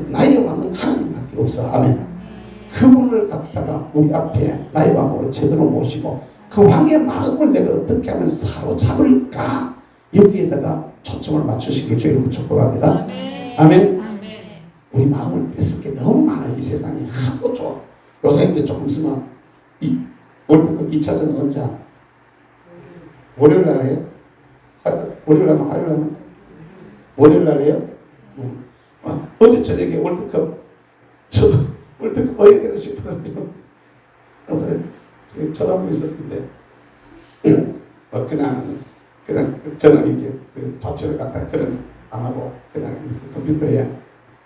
나의 왕은 하나님밖에 없어. 아멘. 그분을 갖다가 우리 앞에 나의 왕으로 제대로 모시고 그 왕의 마음을 내가 어떻게 하면 사로잡을까 여기에다가 초점을 맞추시길 주의로 축복합니다. 아멘. 우리 마음을 뺏을 게 너무 많아요. 이 세상에 하도 좋아. 요새 이제 조금 있으면 이 월드컵 2차전은 언제 하나? 월요일 날 해요? 월요일 날 화요일 날 월요일 날 해요? 어제 저녁에 월드컵 저도 월드컵 어디 되나 싶어가지고 쳐다보고 있었는데 그냥 저는 이게 그 자체를 갖다 그런 안 하고 그냥 컴퓨터에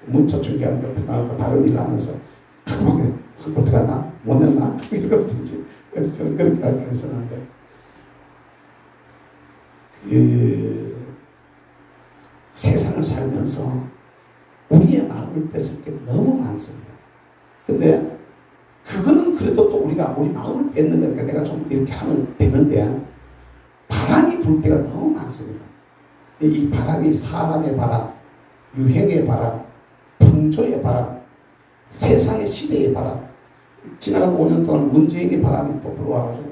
문자 중계하는 거 들어가고 다른 일 하면서 가끔하게 한골 갔나 못 냈나 이러면서 그래서 저는 그렇게 하고 있었는데 그 세상을 살면서 우리의 마음을 뺏을 게 너무 많습니다. 근데 그거는 그래도 또 우리가 우리 마음을 뺏는 거니까 내가 좀 이렇게 하면 되는데 바람이 불 때가 너무 많습니다. 이 바람이 사람의 바람, 유행의 바람, 풍조의 바람, 세상의 시대의 바람. 지나간 5년 동안 문재인의 바람이 또 불어와가지고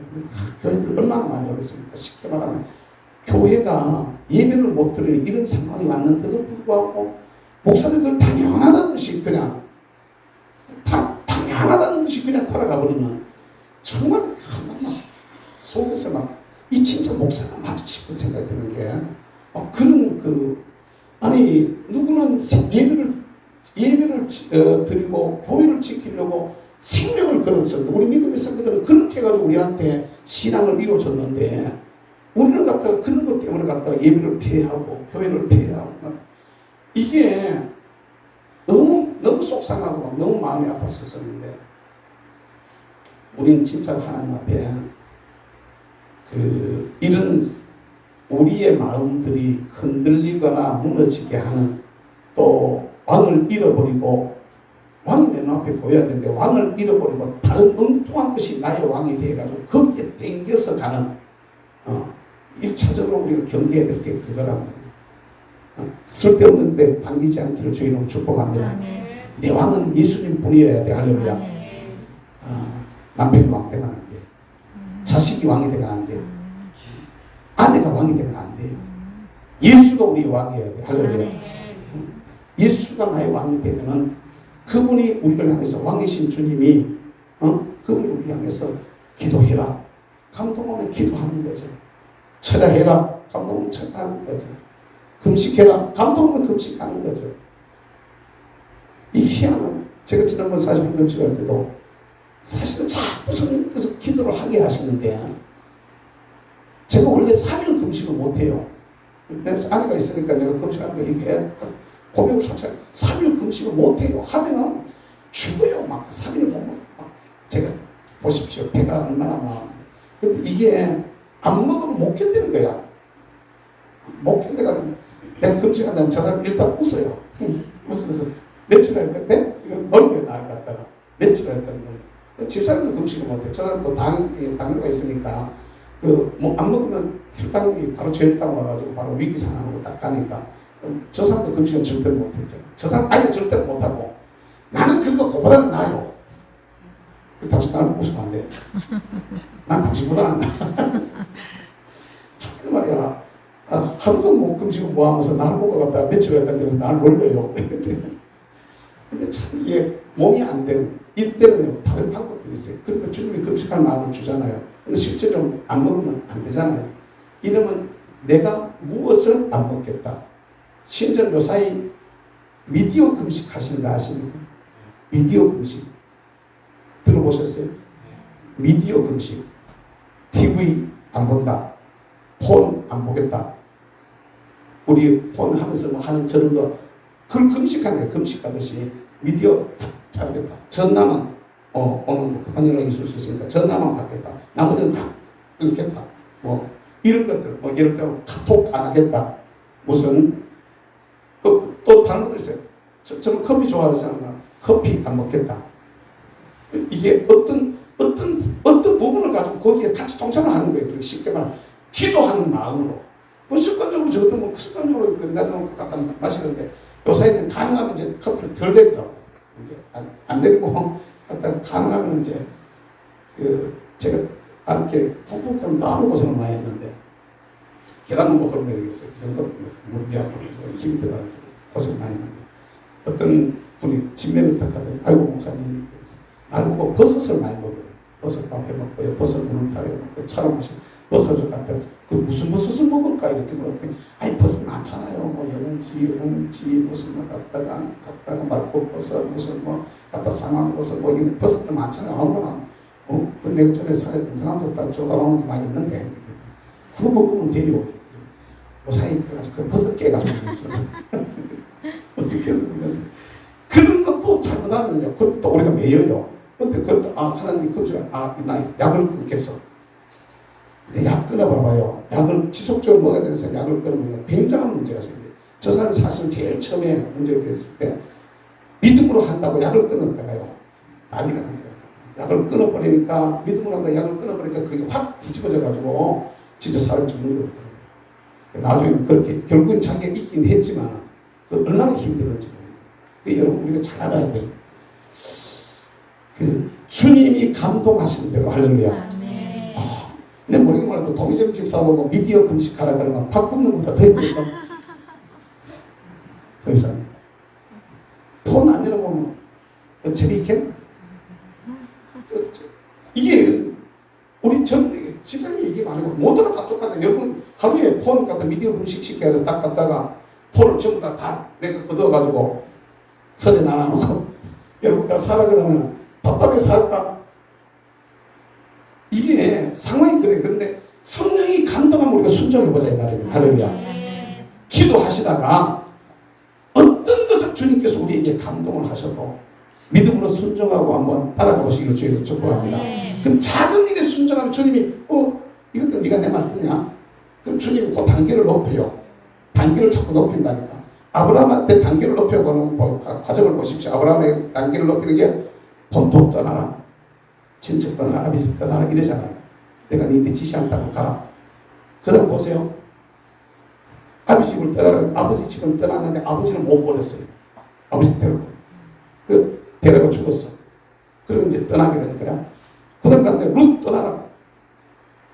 교회들 얼마나 많이 어렵습니까? 쉽게 말하면 교회가 예배를 못 드리는 이런 상황이 왔는데도 불구하고 목사들 그 당연하다는 듯이 그냥 당연하다는 듯이 그냥 따라가 버리면 정말 하나님 속에서 막 이 진짜 목사가 맞아 싶은 생각이 드는 게 그런 아니 누구는 예배를 드리고 교회를 지키려고 생명을 걸었었는데 우리 믿음의 성도들은 그렇게 해가지고 우리한테 신앙을 이루어줬는데 우리는 갖다가 그런 것 때문에 갖다가 예배를 폐하고 교회를 폐하고 이게 너무 속상하고 너무 마음이 아팠었는데 우리는 진짜 하나님 앞에 이런 우리의 마음들이 흔들리거나 무너지게 하는 또 왕을 잃어버리고 왕이 내 눈앞에 보여야 되는데 왕을 잃어버리고 다른 엉뚱한 것이 나의 왕이 되어가지고 거기에 땡겨서 가는 1차적으로 우리가 경계해야 될 게 그거라고 쓸데없는데 당기지 않기를 주인으로 축복합니다. 내 왕은 예수님 뿐이어야 돼. 할렐루야. 남편이 왕 되면 안 돼. 자식이 왕이 되면 안 돼요. 아내가 왕이 되면 안 돼요. 예수가 우리 왕이어야 돼. 할렐루야. 예수가 나의 왕이 되면은 그분이 우리를 향해서 왕이신 주님이 그분이 우리를 향해서 기도해라. 감동하면 기도하는 거죠. 철야해라. 감동하면 철야하는 거죠. 금식해라. 감동하면 금식하는 거죠. 이 희한한 제가 지난번 40일 금식할 때도 사실은 자꾸 성령께서 기도를 하게 하시는데 제가 원래 3일 금식을 못해요. 아내가 있으니까 내가 금식하는 거 얘기해. 고백을 솔직히 3일 금식을 못해요. 하면은 죽어요. 막 3일 보면 막 제가 보십시오. 배가 얼마나 막. 근데 이게 안 먹으면 못 견디는 거야. 못 견뎌가지고 내가 금식한다면 저 사람 일단 웃어요. 웃으면서 며칠 할 건데 이건 놀게 나를 갖다가 며칠 할 건데 집사람도 금식을 못해. 저 사람도 당뇨가 있으니까 뭐 안 먹으면 혈당이 바로 저혈당 와가지고 바로 위기 상황으로 딱 가니까 저 사람도 금식은 절대로 못했죠. 저 사람 아예 절대로 못하고 나는 그거 그보다는 나아요. 당신 나를 웃으면 안 돼. 난 당신보다는 나아. 참 말이야. 하루도 못 금식을 뭐 하면서 나를 보고 갔다 며칠 했는데 나를 놀려요. 근데 참 이게 몸이 안 되는 이때는 다른 방법들이 있어요. 그러니까 주님이 금식할 마음을 주잖아요. 근데 실제로 안 먹으면 안 되잖아요. 이러면 내가 무엇을 안 먹겠다. 심지어 요사이 미디어 금식 하시는 거 아십니까? 미디어 금식 들어보셨어요? 미디어 금식 TV 안 본다. 폰 안 보겠다. 우리 폰 하면서 뭐 하는 저런 거 그걸 금식하는 거예요. 금식하듯이 미디어 다 자르겠다. 전화만 오늘 뭐 급한 연락이 있을 수 있으니까 전화만 받겠다. 나머지는 다 끊겠다. 뭐 이런 것들 뭐 예를 들어 카톡 안 하겠다. 무슨 또 다른 것들 있어요. 저는 커피 좋아하는 사람은 커피 안 먹겠다. 이게 어떤 부분을 가지고 거기에 같이 동참을 하는 거예요. 그리고 쉽게 말하면 기도하는 마음으로. 그 습관적으로 저것도 뭐 습관적으로 나는 갖다 마시는데 요새는 가능하면 이제 커피를 덜 내리라고 이제 안 내리고 갖다 가능하면 이제 제가 이렇게 통풍 너무 고생을 많이 했는데 계란은 못 올려내리겠어요. 그 정도로 무리하고 힘이 들어가지고 고생 많이 했는데 어떤 분이 진면을 딱 하더니 아이고 목사님 알고 버섯을 많이 먹어요. 버섯 밥해 먹고요. 버섯 물을 타려 먹고 차로 마시고 버섯을 갖다 그 무슨 버섯을 먹을까 이렇게 물었더니 아니 버섯 많잖아요. 뭐 영지 무슨 뭐 갖다가 말고 버섯 무슨 뭐 갖다 상황 버섯 뭐 이런 버섯들 많잖아요. 아무거나 그 내가 전에 살았던 사람도 딱 쪼달아오는 게 많이 있는데 그거 먹으면 되려 사이 그래가지고 그 버섯 깨가지고 버섯 깨서 그런 것도 잘못하면요. 그것도 우리가 매여요. 근데 그것도 하나님이 금주가 나 약을 끊겠어. 근데 약 끊어봐봐요. 약을 지속적으로 먹어야 되는 사람 약을 끊으면 굉장한 문제가 생겨요. 저 사람 사실 제일 처음에 문제가 됐을 때 믿음으로 한다고 약을 끊었다가요. 난리가 난 거예요. 약을 끊어버리니까 믿음으로 한다고 약을 끊어버리니까 그게 확 뒤집어져가지고 진짜 사람이 죽는 거거든요. 나중에 그렇게 결국은 자기가 있긴 했지만 그 얼마나 힘들었지 모르겠어요. 여러분 우리가 잘 알아야 돼요. 그 주님이 감동하시는 대로 할렐루야. 내 모르게 말해도 동의점 집사보고 미디어 금식하라 그러면 밥 굽는 것보다 더 힘들까? 더 이상 폰 안 열어보면 재미있겠나? 이게 우리 전 집사님이 얘기가 아니고 모두가 다 똑같다. 여러분 하루에 폰 갖다 미디어 금식 시켜서 딱 갖다가 폰을 전부 다 내가 걷어가지고 서재 나눠놓고 여러분과 살아 그러면 답답해 살까? 이게 상황이 그래. 그런데 성령이 감동하면 우리가 순종해보자 이 말이에요. 할렐루야. 기도하시다가 어떤 것을 주님께서 우리에게 감동을 하셔도 믿음으로 순종하고 한번 따라가 보시기를 주님을 축복합니다. 그럼 작은 일에 순종하면 주님이 이것들 네가 내 말 듣냐? 그럼 주님이 그 단계를 높여요. 단계를 자꾸 높인다니까. 아브라함한테 단계를 높여보는 과정을 보십시오. 아브라함의 단계를 높이는 게 본토 떠나라. 친척 떠나라. 아비집 떠나라. 이러잖아요. 내가 너희한테 지시한 땅으로 가라. 그 다음 보세요. 아비집을 떠나라. 아버지 집은 떠났는데 아버지는 못 보냈어요. 아버지 데려가 죽었어. 그리고 이제 떠나게 되는 거야. 그 다음 갔는데 룻 떠나라.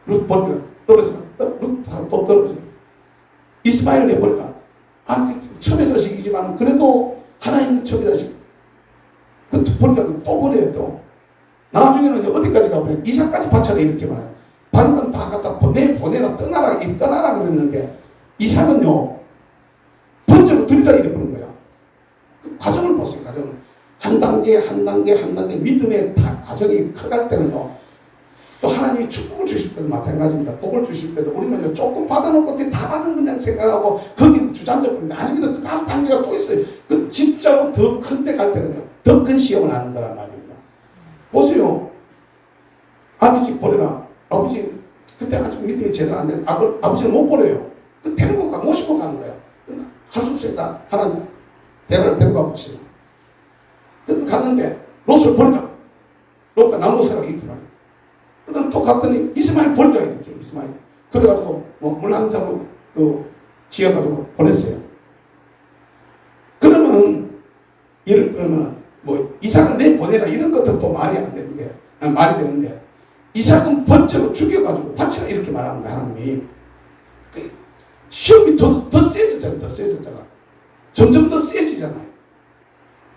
룻 버리라. 떨어지라. 룻 또 떨어지라. 이스마엘 내버리라. 첩의 자식이지만 그래도 하나님은 첩의 자식. 그 버리라고 또 버려야 또. 나중에는 어디까지 가버려? 이삭까지 바쳐라 이렇게 말해요. 다른 건 다 갖다 보내라 떠나라 그랬는데 이삭은요 번제로 드리라 이래 보는 거야. 그 과정을 보세요. 과정을 한 단계 믿음의 과정이 커갈 때는요 또 하나님이 축복을 주실 때도 마찬가지입니다. 복을 주실 때도 우리는 조금 받아놓고 그냥 다 받은 그냥 생각하고 거기 주저앉아 버린다. 아닙니다. 그 다음 단계가 또 있어요. 그 진짜로 더 큰 데 갈 때는요 더 큰 시험을 하는 거란 말입니다. 보세요. 아버지 버려라. 아버지 그때 아직 믿음이 제대로 안 되는 아버지는 못 버려요. 그 데리고 모시고 가는 거야. 할 수 없으니까 하나님 대가를 데리고 가보시죠. 갔는데 롯을 버리라. 롯과 나무 사람 이렇게 말이야. 그 다음 또 갔더니 이스마엘 버리라 이렇게 이스마엘. 그래가지고 물 한 잔으로 지어가지고 보냈어요. 그러면 예를 들면 이삭을 내보내라 이런 것들도 말이 안 되는 게 말이 되는데 이삭은 번째로 죽여가지고 바치라 이렇게 말하는 거야 하나님이. 시험이 더 세졌잖아. 점점 더 세지잖아요.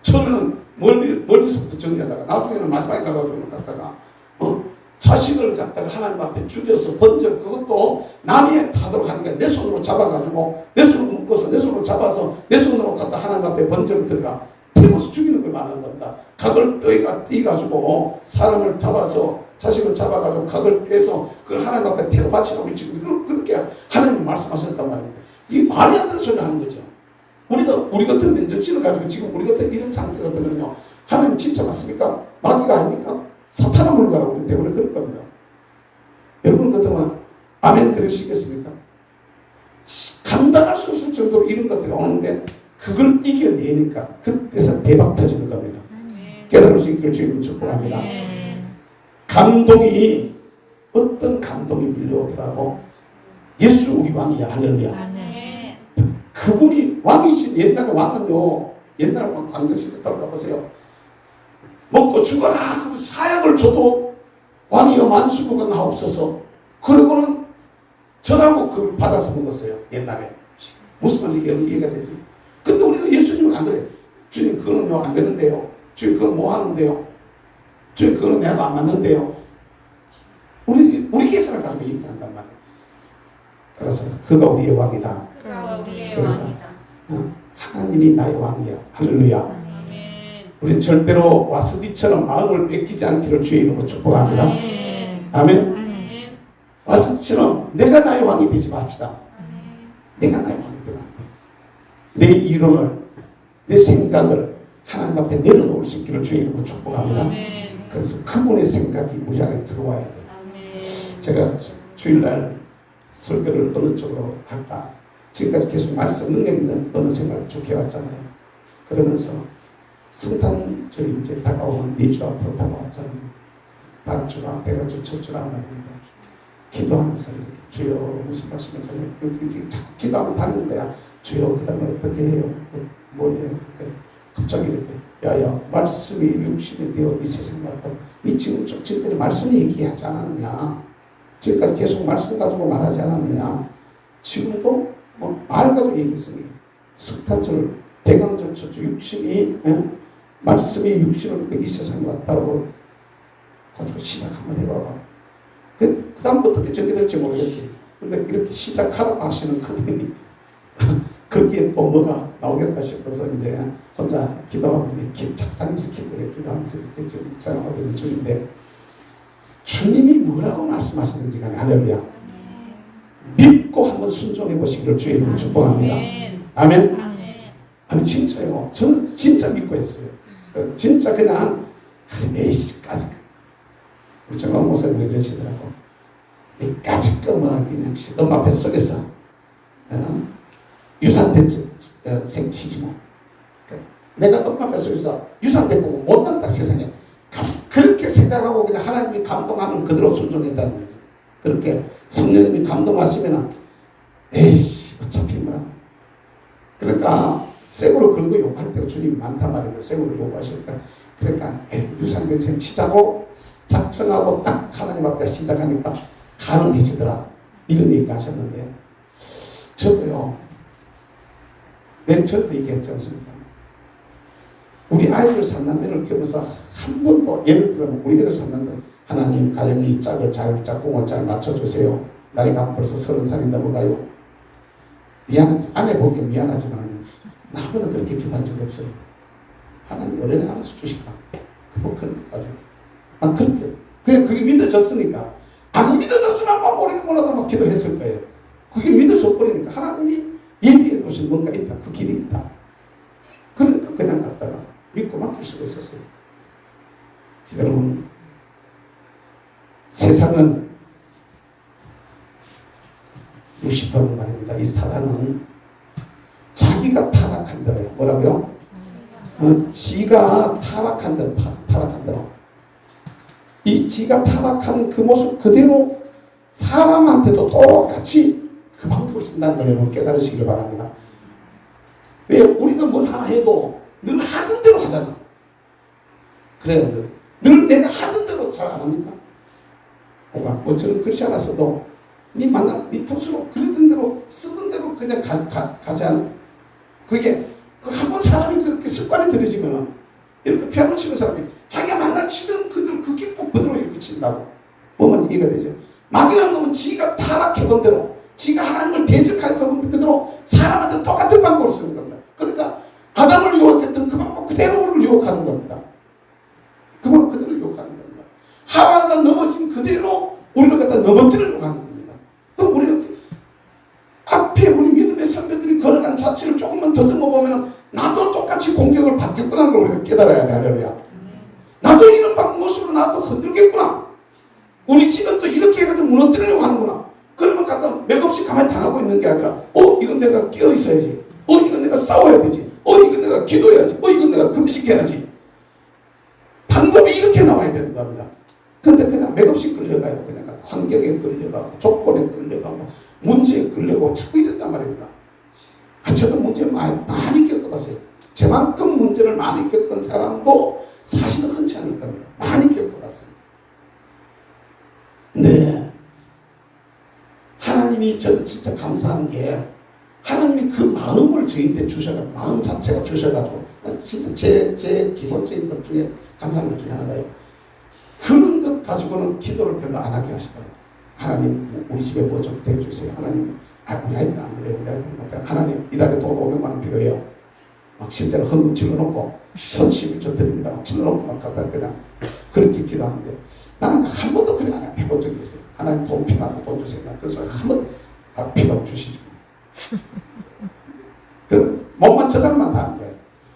처음에는 멀리서부터 정리하다가 나중에는 마지막에 가가지고 갖다가 자식을 갖다가 하나님 앞에 죽여서 번째로 그것도 남이 하도록 하는 게 내 손으로 잡아가지고 내 손으로 묶어서 내 손으로 잡아서 내 손으로 갖다 하나님 앞에 번째로 들어가 태워서 죽이는 걸 말하는 겁니다. 각을 떼가지고 사람을 잡아서 자식을 잡아가지고 각을 떼서 그걸 하나님 앞에 태워 바치라고 지금 그렇게 하나님이 말씀하셨단 말입니다. 이 말이 안 되는 소리를 하는 거죠. 우리 같은 면접실을 가지고 지금 우리 같은 이런 상태 같으면요, 하나님 진짜 맞습니까? 마귀가 아닙니까? 사탄의 물가라고 그러기 때문에 그럴 겁니다. 여러분 같으면 아멘 그러시겠습니까? 감당할 수 없을 정도로 이런 것들이 오는데 그걸 이겨내니까 그때서 대박 터지는 겁니다. 깨달을 수 있기를 주님을 축복합니다. 감동이 어떤 감동이 밀려오더라도 예수 우리 왕이야. 할렐루야. 그분이 왕이신 옛날에 왕은요, 옛날 왕정시대 돌아가 보세요. 먹고 죽어라 그럼 사약을 줘도 왕이여 만수무강하옵소서. 그러고는 전하고 그걸 받아서 먹었어요. 옛날에. 무슨 말인지 이해가 되지? 근데 우리는 예수님은 안 그래. 주님 그거는요 안 되는데요. 주님 그건 뭐 하는데요. 주님 그거는 내가 안 맞는데요. 우리 계산을 가지고 얘기한단 말이에요. 그래서 그가 우리의 왕이다. 그가 우리의 왕이다. 하나님이 나의 왕이야. 할렐루야. 아멘. 우리는 절대로 와스디처럼 마음을 뺏기지 않기를 주의 이름으로 축복합니다. 아멘. 와스디처럼 내가 나의 왕이 되지 맙시다. 내가 나의 왕이 되면 안 돼. 내 이론을, 내 생각을 하나님 앞에 내려놓을 수 있기를 주의 이름으로 축복합니다. 아멘. 그래서 그분의 생각이 우리 안에 들어와야 돼요. 아멘. 제가 주일날 설교를 어느 쪽으로 할까? 지금까지 계속 말씀 능력 있는 어느 생활을 쭉 해왔잖아요. 그러면서 성탄절이 이제 다가오는 4주 앞으로 다가왔잖아요. 다음 주가 돼가지고 첫 주란 말입니다. 기도하면서 이렇게 주여 무슨 말씀을 전해 자꾸 기도하고 다니는 거야. 주여 그 다음에 어떻게 해요? 뭐래요? 갑자기 이렇게 야야 말씀이 육신이 되어 이 세상에 왔다. 니 지금까지 말씀 얘기하지 않았느냐? 지금까지 계속 말씀 가지고 말하지 않았느냐? 지금도 뭐 말 가지고 얘기했으니 성탄절 대강절 첫주 육신이 말씀이 육신을 이 세상에 왔다고 가지고 시작 한번 해봐봐. 그 다음 어떻게 전개될지 모르겠어요. 근데 이렇게 시작하라고 하시는 그분이 거기에 또 뭐가 나오겠다 싶어서 이제 혼자 기도하고 착다니면서 기도하면서 이렇게 지금 묵상하고 있는 중인데 주님이 뭐라고 말씀하시는지 간에 할렐루야. 믿고 한번 순종해 보시기를 주의 이름으로 축복합니다. 아멘. 아니 진짜요. 저는 진짜 믿고 했어요. 진짜 그냥 에이씨까지 우리 정강 목사님이 그러시더라고. 이까짓 거만 그냥 엄마 뱃속에서 유산된 생치지 마. 내가 엄마 뱃속에서 유산된 보고 못 난다 세상에. 그렇게 생각하고 그냥 하나님이 감동하면 그대로 순종했다는 거죠. 그렇게 성령님이 감동하시면은 에이씨 어차피 뭐 그러니까 생으로 그런 거 욕할 때가 주님이 많단 말이에요. 생으로 욕하시니까 그러니까 유산된 생 치자고 작정하고 딱 하나님 앞에 시작하니까 가능해지더라. 이런 얘기 하셨는데 저도요 맨 처음부터 얘기했지 않습니까? 우리 아이들 삼남매를 키우면서 한 번도 예를 들면 우리 애들 삼남매 하나님 가정의 이 짝을 잘 짝꿍을 잘 맞춰주세요. 나이가 벌써 30살이 넘어가요. 아내 보기에 미안하지만 나 한 번도 그렇게 기도한 적이 없어요. 하나님 어린애 알아서 주실까? 그거 그런 거 가지고 난 그렇게 그게 믿어졌으니까 안 믿어졌으면 막 모르게 몰라도 막 기도했을 거예요. 그게 믿어져 버리니까 하나님이 예비해 두신 뭔가 있다. 그 길이 있다. 그러니까 그냥 갔다가 믿고 맡길 수가 있었어요. 여러분 세상은 무시하는 말입니다. 이 사단은 자기가 타락한 대로 뭐라고요? 지가 타락한 대로 타락한 대로 이 지가 타락한 그 모습 그대로 사람한테도 똑같이 그 방법을 쓴다는 걸 여러분 깨달으시기를 바랍니다. 왜 우리가 뭘 하나 해도 늘 하던 대로 하잖아. 그래요. 늘 내가 하던 대로 잘 안 합니까? 뭐 저는 글씨 하나 써도 네 붓으로 그리던 대로 쓰던 대로 그냥 가지 않아. 그게 한 번 사람이 그렇게 습관이 들어지면은 이렇게 피아노 치는 사람이 자기가 만날 치던 그대로 그 기법 그대로 이렇게 친다고. 뭐만 이해가 되죠. 마귀라는 놈은 지가 타락해본 대로 지가 하나님을 대적하던 그대로 사람한테 똑같은 방법을 쓰는 겁니다. 그러니까 아담을 유혹했던 그 방법 그대로 우리를 유혹하는 겁니다. 그 방법 그대로 유혹하는 겁니다. 하와가 넘어진 그대로 우리를 갖다 넘어뜨리려고 하는 겁니다. 그럼 우리는 앞에 우리 믿음의 선배들이 걸어간 자체를 조금만 더듬어 보면 나도 똑같이 공격을 받겠구나 걸 우리가 깨달아야 돼. 할렐루야. 나도 이런 모습으로 나도 흔들겠구나. 우리 집은 또 이렇게 해가지고 무너뜨리려고 하는구나. 그러면 갖다 맥없이 가만히 당하고 있는 게 아니라 이건 내가 깨어 있어야지. 이건 내가 싸워야 되지. 이건 내가 기도해야지. 이건 내가 금식해야지. 방법이 이렇게 나와야 되는 겁니다. 근데 그냥 맥없이 끌려가요. 그냥 환경에 끌려가고 조건에 끌려가고 문제에 끌려가고 자꾸 이랬단 말입니다. 저도 문제 많이 겪어봤어요. 저만큼 문제를 많이 겪은 사람도 사실은 흔치 않을 겁니다. 많이 겪어봤어요. 네. 하나님이 저는 진짜 감사한 게 하나님이 그 마음을 저희한테 주셔가지고 마음 자체가 주셔가지고 진짜 제 기본적인 것 중에 감사한 것 중에 하나가요. 그런 것 가지고는 기도를 별로 안 하게 하시더라고요. 하나님 우리 집에 뭐 좀 대주세요. 하나님 우리 아이는 안 그래요. 우리 아이는 하나님 이달에 돈 500만 원 필요해요. 막 실제로 헌금 질러놓고 선심을 좀 드립니다. 막 질러놓고 막 갖다 그냥 그렇게 기도하는데 나는 한 번도 그래 안 해본 적이 있어요. 하나님 돈 필요한데 돈 주세요. 그래서 한 번도 필요 주시지. 그러면 몸만 저 사람만 다 하는 거예요.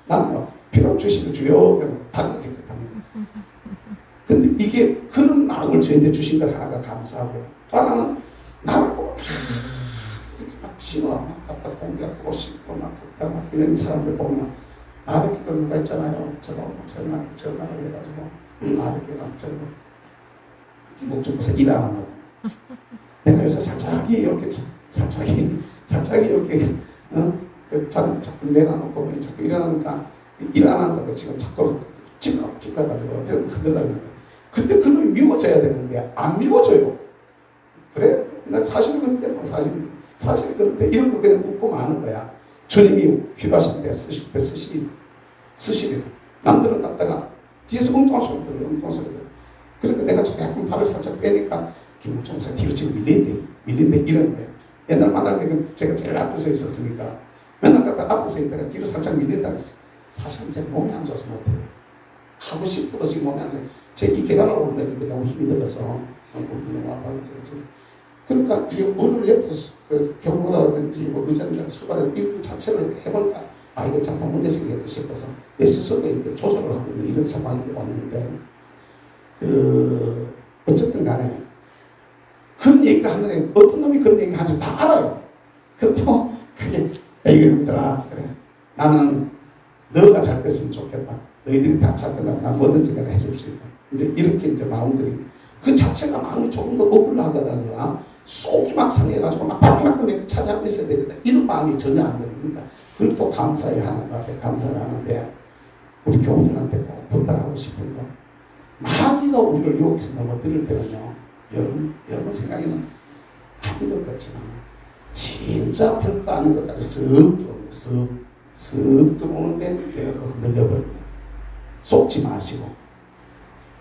나는요 필요 주시면 주요 그러면 다 그렇게 됩니다. 근데 이게 그런 마음을 저희한테 주신 것 하나가 감사하고요. 또 하나는 나를 보고 막 신어 막 갖다 공격하고 싶고 막 이런 사람들 보면 이렇게 그런 거 있잖아요. 저거 목사님한테 전화를 해가지고 이렇게 막 저거 목적부에서 일 안 한다고 내가 요새 살짝이 이렇게 그 자꾸 내놔놓고 자꾸 일어나니까 일 안 한다고 지금 자꾸 찔러가지고 흔들려고 근데 그놈이 미워져야 되는데 안 미워져요. 그래? 난 사실 그런데 뭐 사실 그런데 이런 거 그냥 웃고 마는 거야. 주님이 필요하신 때 쓰실 때 쓰시래요. 남들은 갔다가 뒤에서 엉뚱한 소리 들어요. 엉뚱한 소리 들어요. 그러니까 내가 자꾸 발을 살짝 빼니까 김종사 뒤로 지금 밀린대 이러는 거예요. 옛날 만날 때 제가 제일 앞에 서 있었으니까 맨날 갔다 앞에 서 있다가 뒤로 살짝 밀린다. 사실은 제 몸이 안 좋아서 못해요. 하고 싶어도 지금 몸이 안 좋아요. 제 이 계단을 오르는데 너무 힘이 들어서 그러니까 이 오늘 옆에서 그 경로라든지 뭐 의자나 수발에 이 자체를 해보니까 이거 잠깐 문제 생겼다 싶어서 내 스스로 이렇게 조절을 하고 있는 이런 상황이 왔는데 어쨌든 간에 그런 얘기를 하는데 어떤 놈이 그런 얘기를 하는지 다 알아요. 그렇다고 그게 이놈들아 그래 나는 너가 잘 됐으면 좋겠다. 너희들이 다 잘 된다면 난 뭐든지 내가 해줄 수 있다. 이제 이렇게 이제 마음들이 그 자체가 마음이 조금 더 억울하거나 속이 막 상해가지고 막 바닥만 찾아하고 있어야 되겠다. 이런 마음이 전혀 안 들으니까 그걸 또 감사히 하나님 앞에 감사를 하는데 우리 교우들한테 꼭 부탁하고 싶은 거 마귀가 우리를 유혹해서 넘어뜨릴 때는요 여러분 생각에는 아닌 것 같지만 진짜 별거 아닌 것까지 쓱 들어오는데 내가 그거 흔들려버립니다. 속지 마시고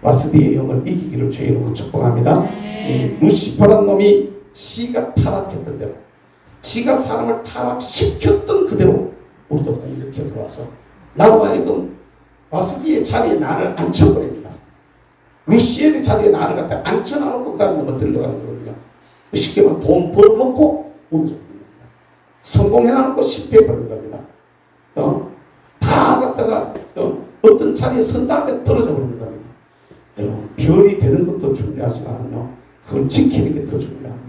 와스디의 영을 이기기를 주의 이름으로 축복합니다. 루시퍼란 놈이 지가 타락했던 대로 지가 사람을 타락시켰던 그대로 우리도 공격해 들어와서 나로 하여금 와스디의 자리에 나를 앉혀버립니다. 루시엘의 자리에 나를 갖다 앉혀놔놓고 그 다음에 넘어뜨리려고 하는 거거든요. 쉽게 말하면 돈 벌어놓고 무너져버립니다. 성공해놔놓고 실패해버린 겁니다. 다 갖다가 어떤 자리에 선 다음에 떨어져 버리는 겁니다. 여러분 별이 되는 것도 중요하지만요 그걸 지키는 게 더 중요합니다.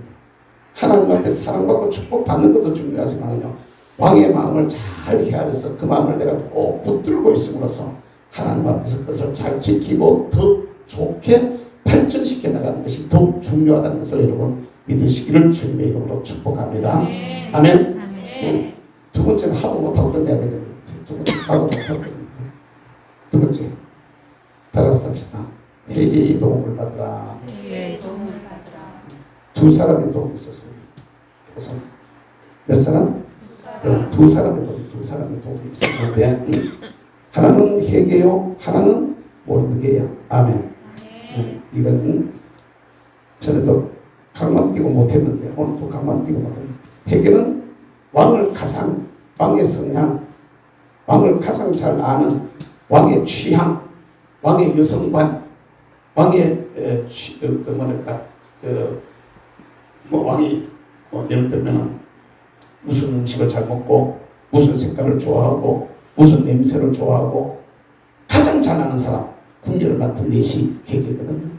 하나님 앞에 사랑받고 축복받는 것도 중요하지만요 왕의 마음을 잘 헤아려서 그 마음을 내가 꼭 붙들고 있음으로써 하나님 앞에서 그것을 잘 지키고 더 좋게 발전시켜 나가는 것이 더욱 중요하다는 것을 여러분 믿으시기를 주님의 이름으로 축복합니다. 아멘. 두 번째는 하도 못하고 끝내야 되겠네요. 두 번째 하도 못하고 끝내야 두 번째 따라서 합시다. 회개의 도움을 받으라. 두 사람의 도움이 있었어요. 몇 사람? 두 사람의 도움이 있었는데 하나는 회개요, 하나는 모르드게요. 아멘. 이건 전에도 강만 끼고 못했는데 오늘 또 강만 끼고 못했는데 회개는 왕의 성향, 왕을 가장 잘 아는 왕의 취향, 왕의 여성관, 왕의 왕이 예를 들면 무슨 음식을 잘 먹고 무슨 색깔을 좋아하고 무슨 냄새를 좋아하고 가장 잘 아는 사람 궁리를 맡은 넷이 회개거든요.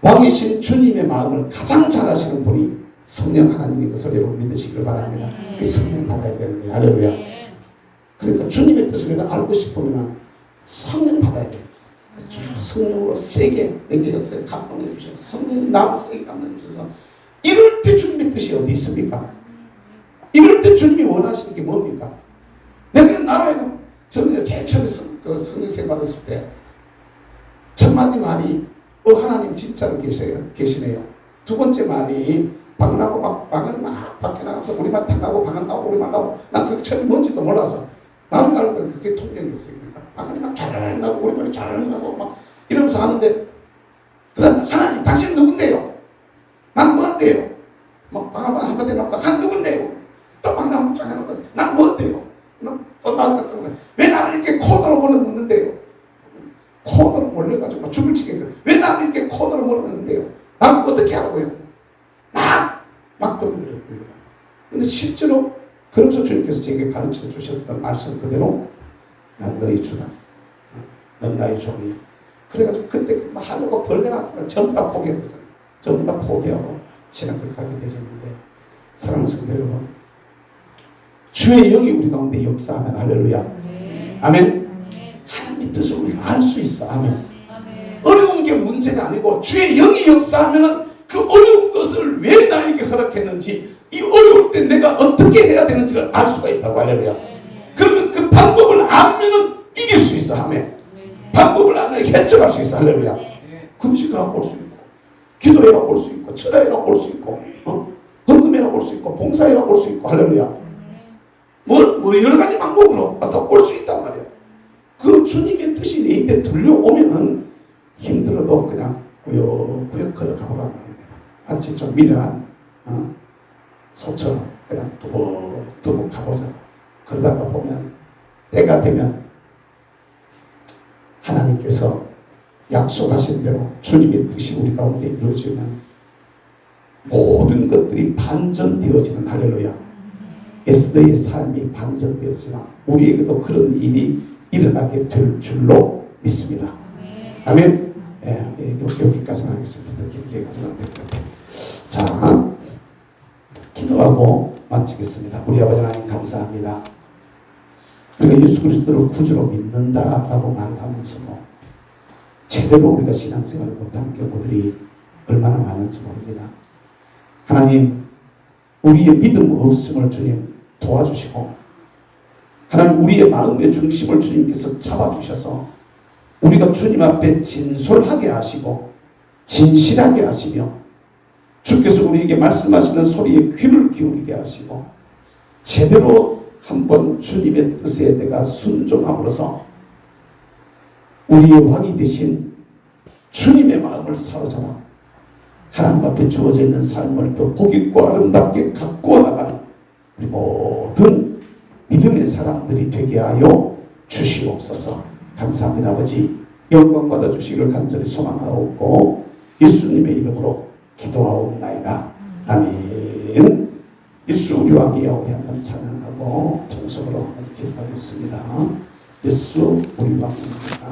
왕이신 주님의 마음을 가장 잘 아시는 분이 성령 하나님인 것을 여러분 믿으시길 바랍니다. 그 성령 받아야 되는 거예요. 할렐루야. 그러니까 주님의 뜻을 내가 알고 싶으면 성령 받아야 돼요. 성령으로 세게 내게 역사에 감동해 주셔서 성령이 나를 세게 감동해 주셔서 이럴 때 주님의 뜻이 어디 있습니까? 이럴 때 주님이 원하시는 게 뭡니까? 내가 나라에 저는 제일 처음에 성령세 받았을 때 첫 마디 말이 하나님 진짜로 계시네요. 두 번째 말이 방을 나고 방을 막 밖에 나가면서 우리말 탁하고 방을 나오고 우리말 나오고 난 그게 처음에 뭔지도 몰라서 나중에 알고 보니 그게 통역이었어요. 그러니까 방을 막 잘 나고 우리말이 잘 나고 막 이러면서 하는데 그 다음에 하나님 당신 누군데요? 난 뭔데요? 막 방 한번 해놓고 난 누군데요? 또 방 한번 쫙 해놓고 난 뭔데요? 또 나를 왜 나를 이렇게 코너로 몰아넣는데요? 코너로 몰려가지고 죽을 지겠다. 왜 나를 이렇게 코너로 몰아넣는데요? 나는 어떻게 하라고요? 막 떠들어요. 근데 실제로 그러면서 주님께서 제게 가르쳐 주셨던 말씀 그대로 난 너희 주다. 넌 나의 종이야. 그래가지고 그때 막 하려고 벌레가 전부 다 포기했거든요. 전부 다 포기하고 신학을 가게 되셨는데 사랑하는 성도 여러분, 주의 영이 우리 가운데 역사하면 할렐루야. 아멘. 하나님의 뜻을 우리가 알 수 있어. 아멘. 어려운 게 문제가 아니고 주의 영이 역사하면 그 어려운 것을 왜 나에게 허락했는지 이 어려울 때 내가 어떻게 해야 되는지를 알 수가 있다고. 할렐루야. 그러면 그 방법을 알면 이길 수 있어. 아멘. 방법을 알면 헤쳐갈 수 있어. 할렐루야. 금식하라고 볼 수 있고 기도해라고 볼 수 있고 철야해라고 볼 수 있고 헌금해라고 볼 수 있고 봉사해라고 볼 수 있고 할렐루야. 뭐 여러 가지 방법으로 올 수 있단 말이야. 그 주님의 뜻이 내 입에 들려오면은 힘들어도 그냥 구역구역 걸어가보라는 말입니다. 마치 좀 미련한 소처럼 그냥 두고 가보자. 그러다가 보면 때가 되면 하나님께서 약속하신 대로 주님의 뜻이 우리 가운데 이루어지면 모든 것들이 반전되어지는 할렐루야. 에스더의 삶이 반전되어지나 우리에게도 그런 일이 일어나게 될 줄로 믿습니다. 아멘. 여기까지만 하겠습니다. 길게 가지는 않을 것 같아요. 자, 기도하고 마치겠습니다. 우리 아버지 하나님 감사합니다. 우리가 예수 그리스도를 구주로 믿는다라고 말하면서도 제대로 우리가 신앙생활을 못하는 경우들이 얼마나 많은지 모릅니다. 하나님, 우리의 믿음 없음을 주님 도와주시고 하나님 우리의 마음의 중심을 주님께서 잡아주셔서 우리가 주님 앞에 진솔하게 하시고 진실하게 하시며 주께서 우리에게 말씀하시는 소리에 귀를 기울이게 하시고 제대로 한번 주님의 뜻에 내가 순종함으로써 우리의 왕이 되신 주님의 마음을 사로잡아 하나님 앞에 주어져 있는 삶을 더 복있고 아름답게 가꾸어 나가는 우리 모든 믿음의 사람들이 되게 하여 주시옵소서. 감사합니다. 아버지 영광 받아 주시기를 간절히 소망하옵고 예수님의 이름으로 기도하옵나이다. 아멘. 예수 우리 왕이여 우리 한번 찬양하고 통성으로 한번 기도하겠습니다. 예수 우리 왕이여